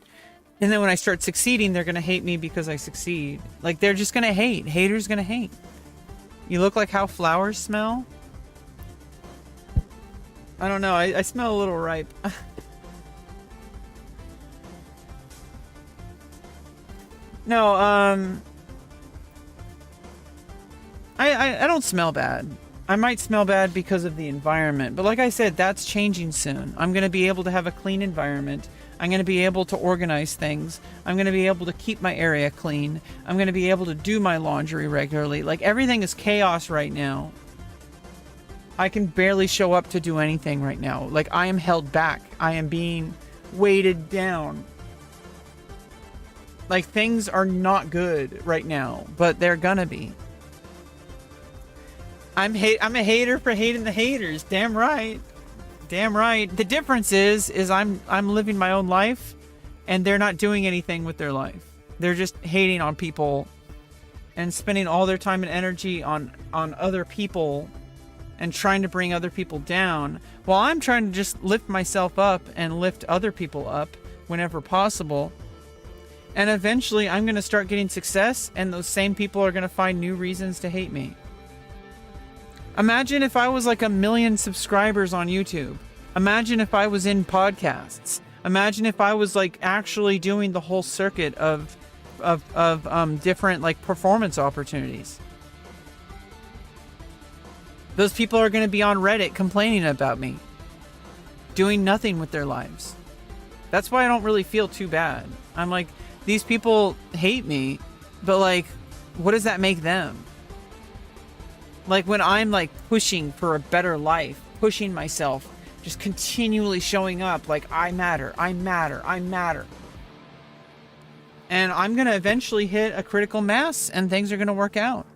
And then when I start succeeding, they're going to hate me because I succeed. Like, they're just going to hate. Haters going to hate. You look like how flowers smell. I don't know. I smell a little ripe. No, I don't smell bad. I might smell bad because of the environment, but like I said, that's changing soon. I'm going to be able to have a clean environment. I'm going to be able to organize things. I'm going to be able to keep my area clean. I'm going to be able to do my laundry regularly. Like, everything is chaos right now. I can barely show up to do anything right now. Like, I am held back. I am being weighted down. Like, things are not good right now, but they're gonna be. I'm a hater for hating the haters. Damn right. Damn right. The difference is I'm living my own life, and they're not doing anything with their life. They're just hating on people and spending all their time and energy on other people and trying to bring other people down, while I'm trying to just lift myself up and lift other people up whenever possible. And eventually I'm going to start getting success, and those same people are going to find new reasons to hate me. Imagine if I was like 1 million subscribers on YouTube. Imagine if I was in podcasts. Imagine if I was like actually doing the whole circuit of different like performance opportunities. Those people are going to be on Reddit complaining about me, doing nothing with their lives. That's why I don't really feel too bad. I'm like, these people hate me, but like, what does that make them? Like, when I'm like pushing for a better life, pushing myself, just continually showing up like, I matter, I matter, I matter. And I'm going to eventually hit a critical mass, and things are going to work out.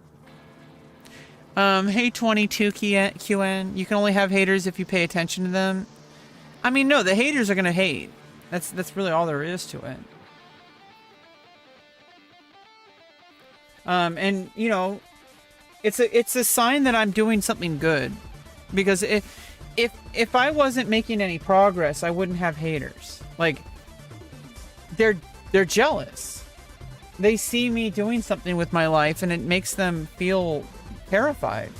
Hey 22QN, you can only have haters if you pay attention to them. I mean, no, the haters are going to hate. That's really all there is to it. And you know, it's a sign that I'm doing something good, because if I wasn't making any progress, I wouldn't have haters. Like, they're jealous. They see me doing something with my life, and it makes them feel terrified.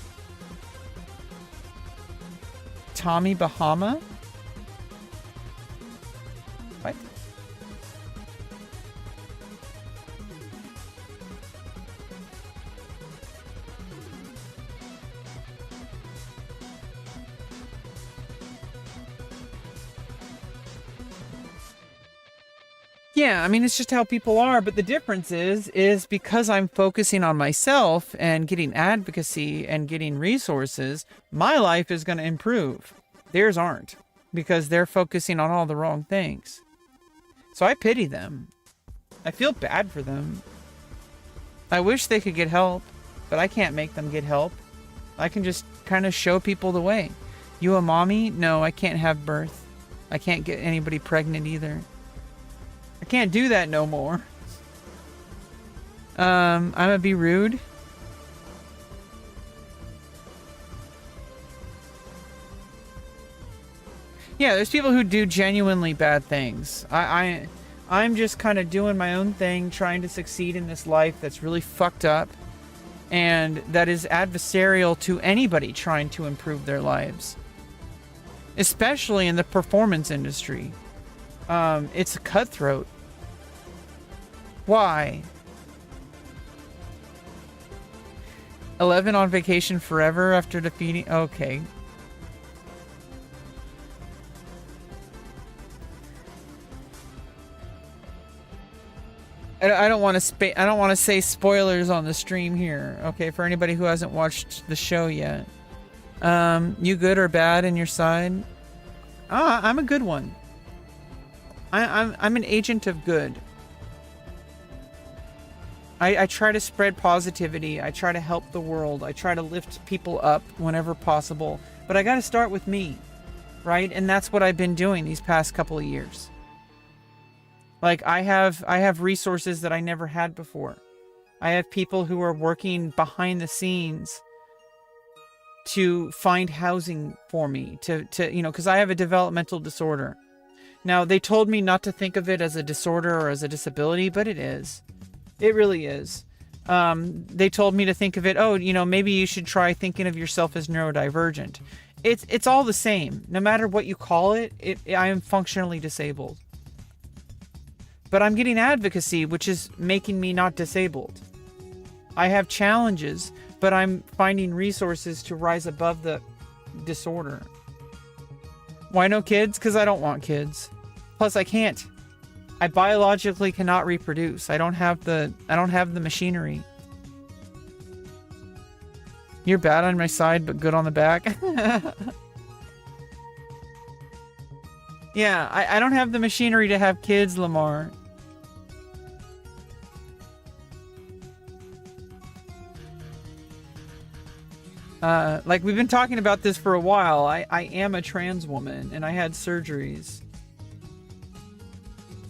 Tommy Bahama? What? Yeah, I mean, it's just how people are, but the difference is because I'm focusing on myself and getting advocacy and getting resources, my life is going to improve. Theirs aren't, because they're focusing on all the wrong things. So I pity them. I feel bad for them. I wish they could get help, but I can't make them get help. I can just kind of show people the way. You a mommy? No, I can't have birth. I can't get anybody pregnant either. I can't do that no more. I'm gonna be rude. Yeah, there's people who do genuinely bad things. I'm just kind of doing my own thing, trying to succeed in this life that's really fucked up, and that is adversarial to anybody trying to improve their lives, especially in the performance industry. It's a cutthroat. Why? 11 on vacation forever after defeating... Okay. I don't want to say spoilers on the stream here. Okay, for anybody who hasn't watched the show yet. You good or bad in your side? I'm a good one. I'm an agent of good. I try to spread positivity. I try to help the world. I try to lift people up whenever possible. But I gotta start with me. right? And that's what I've been doing these past couple of years. Like I have resources that I never had before. I have people who are working behind the scenes to find housing for me to because I have a developmental disorder. Now, they told me not to think of it as a disorder or as a disability, but it is. It really is. They told me to think of it, maybe you should try thinking of yourself as neurodivergent. It's all the same. No matter what you call it, I am functionally disabled. But I'm getting advocacy, which is making me not disabled. I have challenges, but I'm finding resources to rise above the disorder. Why no kids? Because I don't want kids. Plus, I can't. I biologically cannot reproduce. I don't have the machinery. You're bad on my side, but good on the back. Yeah, I don't have the machinery to have kids, Lamar. Like we've been talking about this for a while. I am a trans woman and I had surgeries.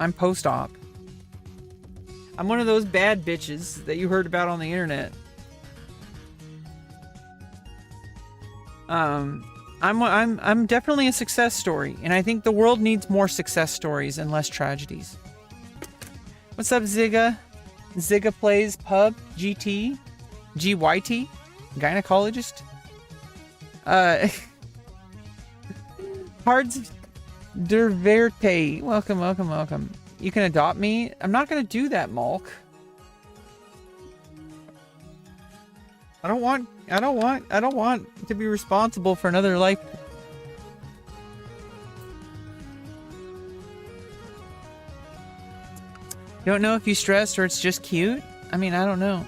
I'm post-op. I'm one of those bad bitches that you heard about on the internet. I'm definitely a success story, and I think the world needs more success stories and less tragedies. What's up, Zigga? Zigga plays pub GT GYT gynecologist. Hards Der Verte. Welcome. You can adopt me. I'm not gonna do that, Malk. I don't want to be responsible for another life. Don't know if you stressed or it's just cute. I mean, I don't know.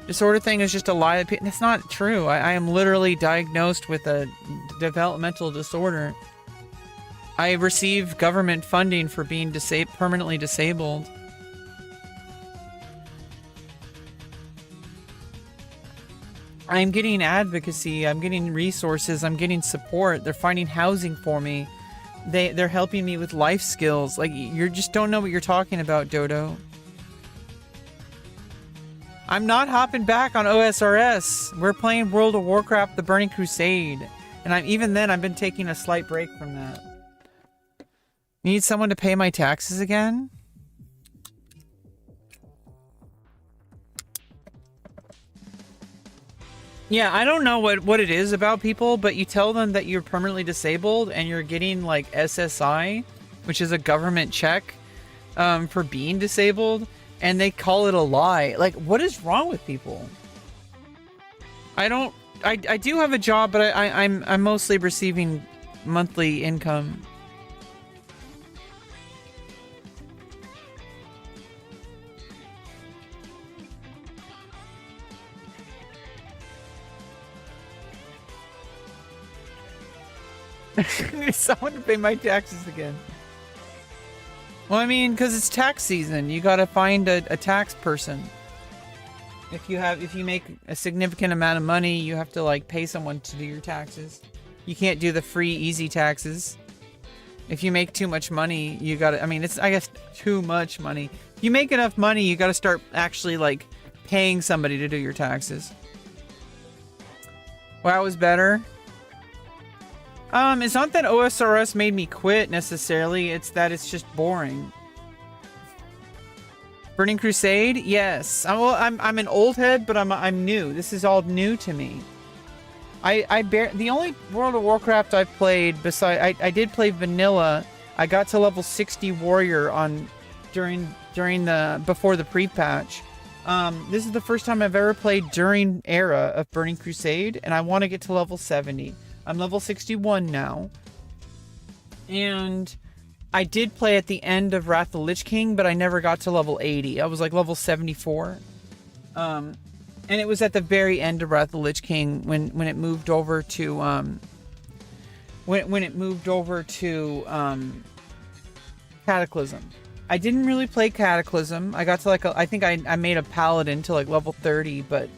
Disorder thing is just a lie. That's not true. I am literally diagnosed with a developmental disorder. I receive government funding for being permanently disabled. I'm getting advocacy. I'm getting resources. I'm getting support. They're finding housing for me. They're helping me with life skills. Like, you just don't know what you're talking about, Dodo. I'm not hopping back on OSRS. We're playing World of Warcraft: The Burning Crusade. And even then, I've been taking a slight break from that. Need someone to pay my taxes again? Yeah, I don't know what it is about people, but you tell them that you're permanently disabled and you're getting like SSI, which is a government check for being disabled, and they call it a lie. Like, what is wrong with people? I do have a job, but I'm mostly receiving monthly income. Someone to pay my taxes again. Well, I mean, because it's tax season, you gotta find a tax person. If you make a significant amount of money, you have to like pay someone to do your taxes. You can't do the free easy taxes. If you make too much money, you gotta, I mean, it's, I guess, too much money. If you make enough money, you gotta start actually like paying somebody to do your taxes. WoW is better. It's not that OSRS made me quit necessarily, it's that it's just boring. Burning Crusade? Yes. I'm an old head, but I'm new. This is all new to me. The only World of Warcraft I've played I did play vanilla. I got to level 60 warrior before the pre-patch. This is the first time I've ever played during era of Burning Crusade, and I want to get to level 70. I'm level 61 now. And I did play at the end of Wrath of the Lich King, but I never got to level 80. I was like level 74. And it was at the very end of Wrath of the Lich King when it moved over to Cataclysm. I didn't really play Cataclysm. I got to like I think I made a paladin to like level 30, but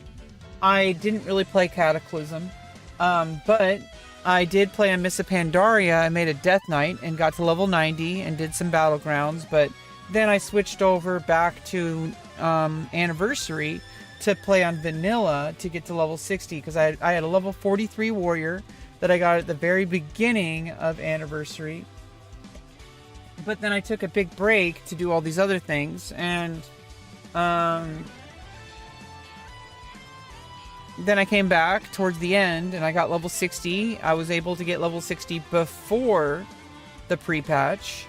I didn't really play Cataclysm. But I did play on Miss Pandaria. I made a Death Knight and got to level 90 and did some Battlegrounds, but then I switched over back to Anniversary to play on Vanilla to get to level 60, because I had a level 43 warrior that I got at the very beginning of Anniversary. But then I took a big break to do all these other things, and then I came back towards the end and I got level 60. I was able to get level 60 before the pre-patch.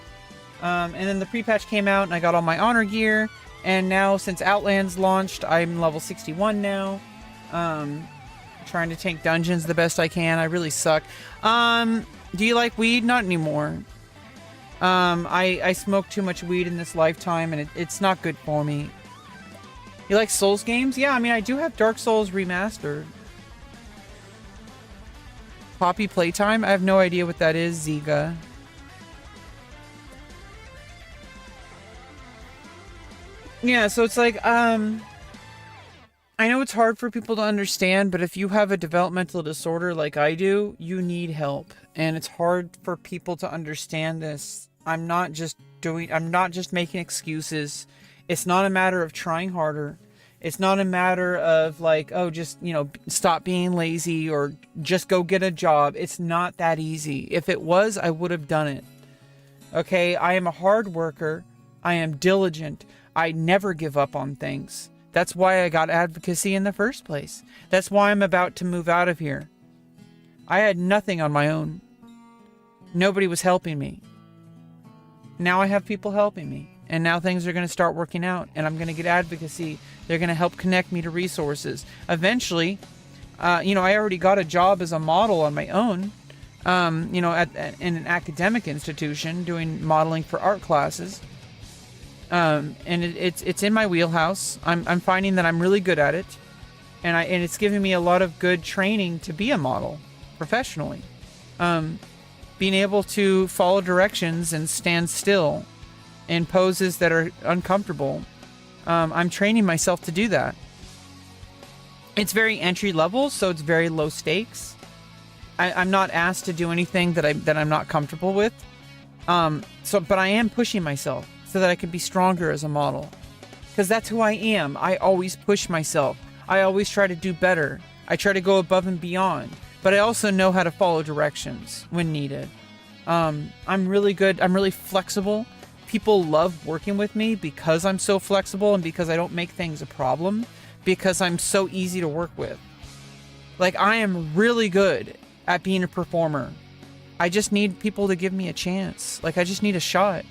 And then the pre-patch came out and I got all my honor gear. And now, since Outlands launched, I'm level 61 now. Trying to tank dungeons the best I can. I really suck. Do you like weed? Not anymore. I smoked too much weed in this lifetime, and it's not good for me. You like Souls games? Yeah, I mean, I do have Dark Souls Remastered. Poppy Playtime? I have no idea what that is, Ziga. Yeah, so it's like, I know it's hard for people to understand, but if you have a developmental disorder like I do, you need help. And it's hard for people to understand this. I'm not just making excuses. It's not a matter of trying harder. It's not a matter of like, oh, just, stop being lazy or just go get a job. It's not that easy. If it was, I would have done it. Okay, I am a hard worker. I am diligent. I never give up on things. That's why I got advocacy in the first place. That's why I'm about to move out of here. I had nothing on my own. Nobody was helping me. Now I have people helping me. And now things are going to start working out. And I'm going to get advocacy. They're going to help connect me to resources. Eventually, I already got a job as a model on my own. In an academic institution doing modeling for art classes. And it's in my wheelhouse. I'm finding that I'm really good at it, and it's giving me a lot of good training to be a model professionally. Being able to follow directions and stand still in poses that are uncomfortable. I'm training myself to do that. It's very entry level, so it's very low stakes. I'm not asked to do anything that I'm not comfortable with. But I am pushing myself so that I can be stronger as a model. Because that's who I am. I always push myself. I always try to do better. I try to go above and beyond. But I also know how to follow directions when needed. I'm really good. I'm really flexible. People love working with me because I'm so flexible and because I don't make things a problem. Because I'm so easy to work with. Like, I am really good at being a performer. I just need people to give me a chance. Like, I just need a shot,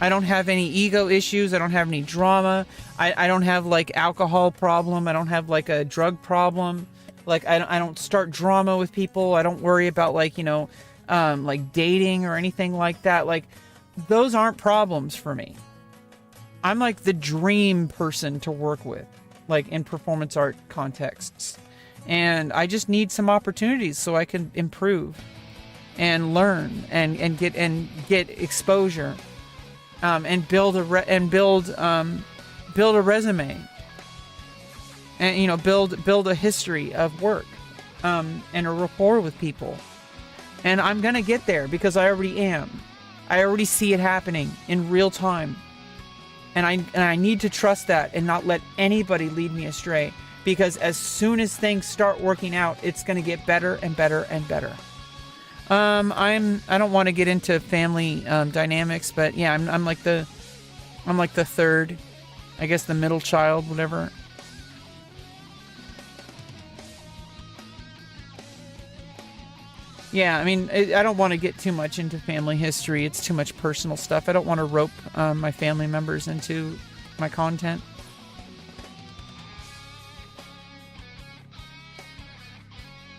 I don't have any ego issues. I don't have any drama. I don't have like alcohol problem. I don't have like a drug problem. Like I don't start drama with people. I don't worry about like, like dating or anything like that. Like those aren't problems for me. I'm like the dream person to work with, like in performance art contexts. And I just need some opportunities so I can improve and learn and get exposure. And build a resume, and build a history of work, and a rapport with people, and I'm gonna get there because I already am. I already see it happening in real time, and I need to trust that and not let anybody lead me astray, because as soon as things start working out, it's gonna get better and better and better. I don't want to get into family dynamics, but yeah, I'm like the third, I guess the middle child, whatever. Yeah, I mean, I don't want to get too much into family history. It's too much personal stuff. I don't want to rope my family members into my content.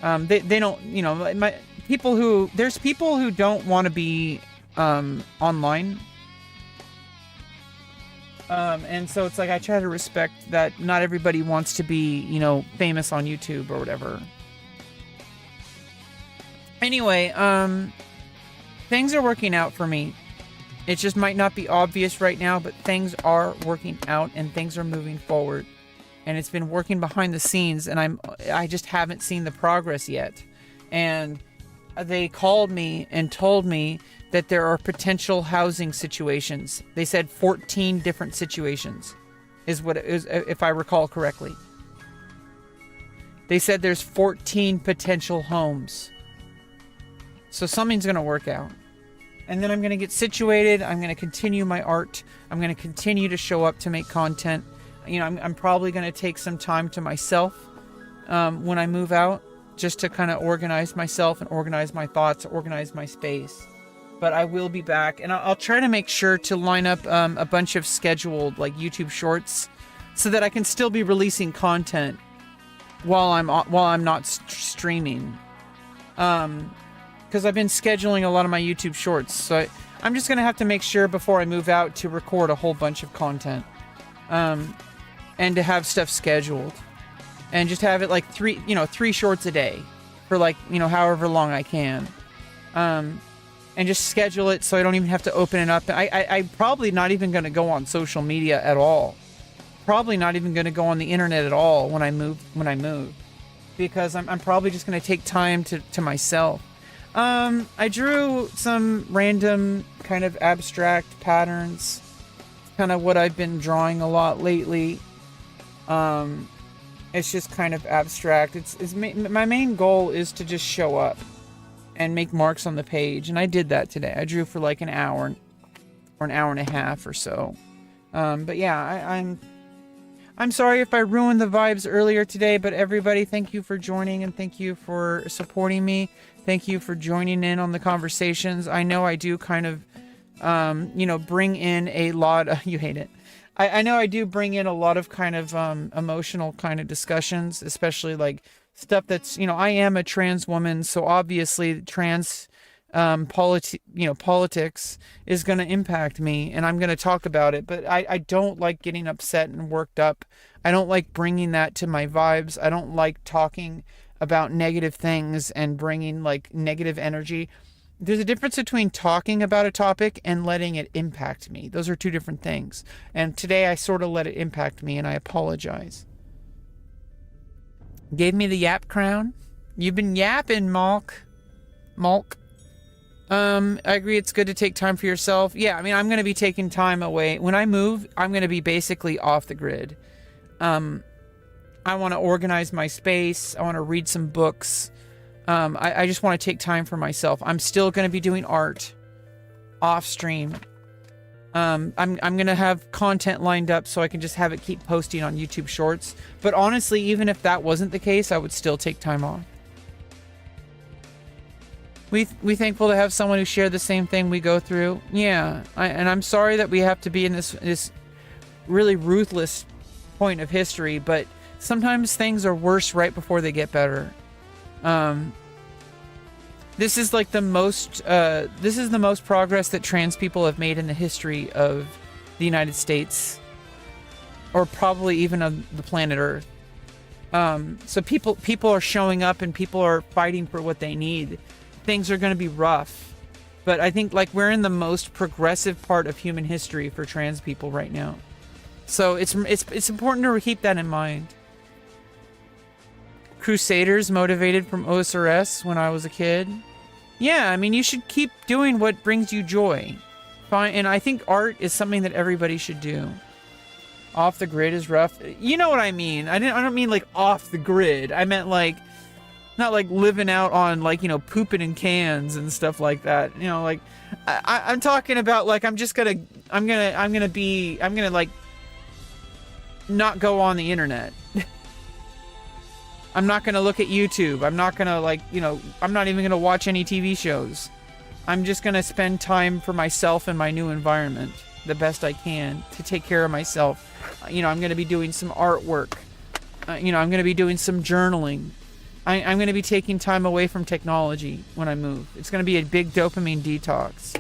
They don't, there's people who don't want to be online. And so it's like I try to respect that not everybody wants to be, famous on YouTube or whatever. Anyway, things are working out for me. It just might not be obvious right now, but things are working out and things are moving forward. and it's been working behind the scenes, and I just haven't seen the progress yet. And they called me and told me that there are potential housing situations. They said 14 different situations is what it is, if I recall correctly. They said there's 14 potential homes. So something's going to work out. And then I'm going to get situated. I'm going to continue my art. I'm going to continue to show up to make content. You know, I'm probably going to take some time to myself when I move out, just to kind of organize myself and organize my thoughts, organize my space. But I will be back, and I'll try to make sure to line up a bunch of scheduled like YouTube shorts, so that I can still be releasing content while I'm not streaming. Because I've been scheduling a lot of my YouTube shorts, so I'm just gonna have to make sure before I move out to record a whole bunch of content, and to have stuff scheduled, and just have it like three shorts a day for like however long I can. And just schedule it so I don't even have to open it up. I'm probably not even going to go on social media at all. Probably not even going to go on the internet at all when I move. Because I'm probably just going to take time to myself. I drew some random kind of abstract patterns. Kind of what I've been drawing a lot lately. It's just kind of abstract. My main goal is to just show up and make marks on the page, and I did that today. I drew for like an hour or an hour and a half or so. But yeah, I'm sorry if I ruined the vibes earlier today, but everybody, thank you for joining, and thank you for supporting me. Thank you for joining in on the conversations. I know I do kind of bring in a lot of, you hate it. I know I do bring in a lot of kind of emotional kind of discussions, especially like stuff that's, I am a trans woman, so obviously trans politics is going to impact me, and I'm going to talk about it, but I don't like getting upset and worked up. I don't like bringing that to my vibes. I don't like talking about negative things and bringing like negative energy. There's a difference between talking about a topic and letting it impact me. Those are two different things. And today I sort of let it impact me, and I apologize. Gave me the yap crown. You've been yapping, Malk. I agree it's good to take time for yourself. Yeah, I mean, I'm going to be taking time away. When I move, I'm going to be basically off the grid. I want to organize my space. I want to read some books. I just want to take time for myself. I'm still going to be doing art off stream. I'm going to have content lined up so I can just have it keep posting on YouTube Shorts. But honestly, even if that wasn't the case, I would still take time off. We thankful to have someone who shared the same thing we go through. Yeah, and I'm sorry that we have to be in this really ruthless point of history, but sometimes things are worse right before they get better. This is like the most progress that trans people have made in the history of the United States, or probably even of the planet Earth. So people are showing up and people are fighting for what they need. Things are going to be rough, but I think like we're in the most progressive part of human history for trans people right now. So it's important to keep that in mind. Crusaders motivated from OSRS when I was a kid. Yeah, I mean, you should keep doing what brings you joy. Fine, and I think art is something that everybody should do. Off the grid is rough. You know what I mean? I don't mean like off the grid. I meant like not like living out on like, pooping in cans and stuff like that. Like I'm talking about like I'm gonna like not go on the internet. I'm not going to look at YouTube. I'm not going to I'm not even going to watch any TV shows. I'm just going to spend time for myself and my new environment the best I can to take care of myself. I'm going to be doing some artwork. I'm going to be doing some journaling. I'm going to be taking time away from technology when I move. It's going to be a big dopamine detox.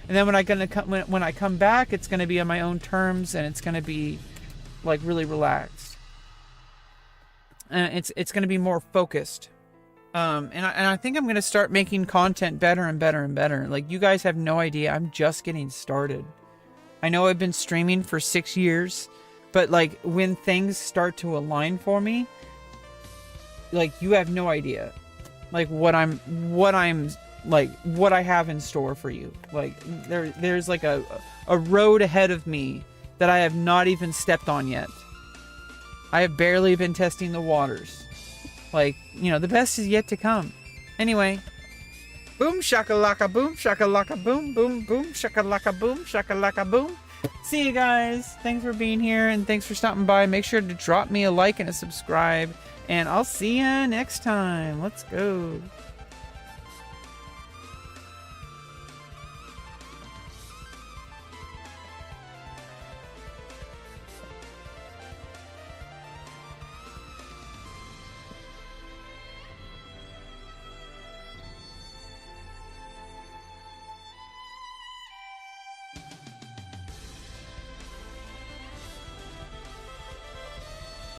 And then when I come back, it's going to be on my own terms, and it's going to be like really relaxed. It's going to be more focused. And I think I'm going to start making content better and better and better. Like, you guys have no idea. I'm just getting started. I know I've been streaming for 6 years. But like when things start to align for me, like you have no idea, like what I have in store for you. Like there's like a road ahead of me that I have not even stepped on yet. I have barely been testing the waters. Like, you know, the best is yet to come. Anyway, boom shakalaka boom shakalaka boom boom boom shakalaka boom shakalaka boom. See you guys. Thanks for being here and thanks for stopping by. Make sure to drop me a like and a subscribe, and I'll see ya next time. Let's go.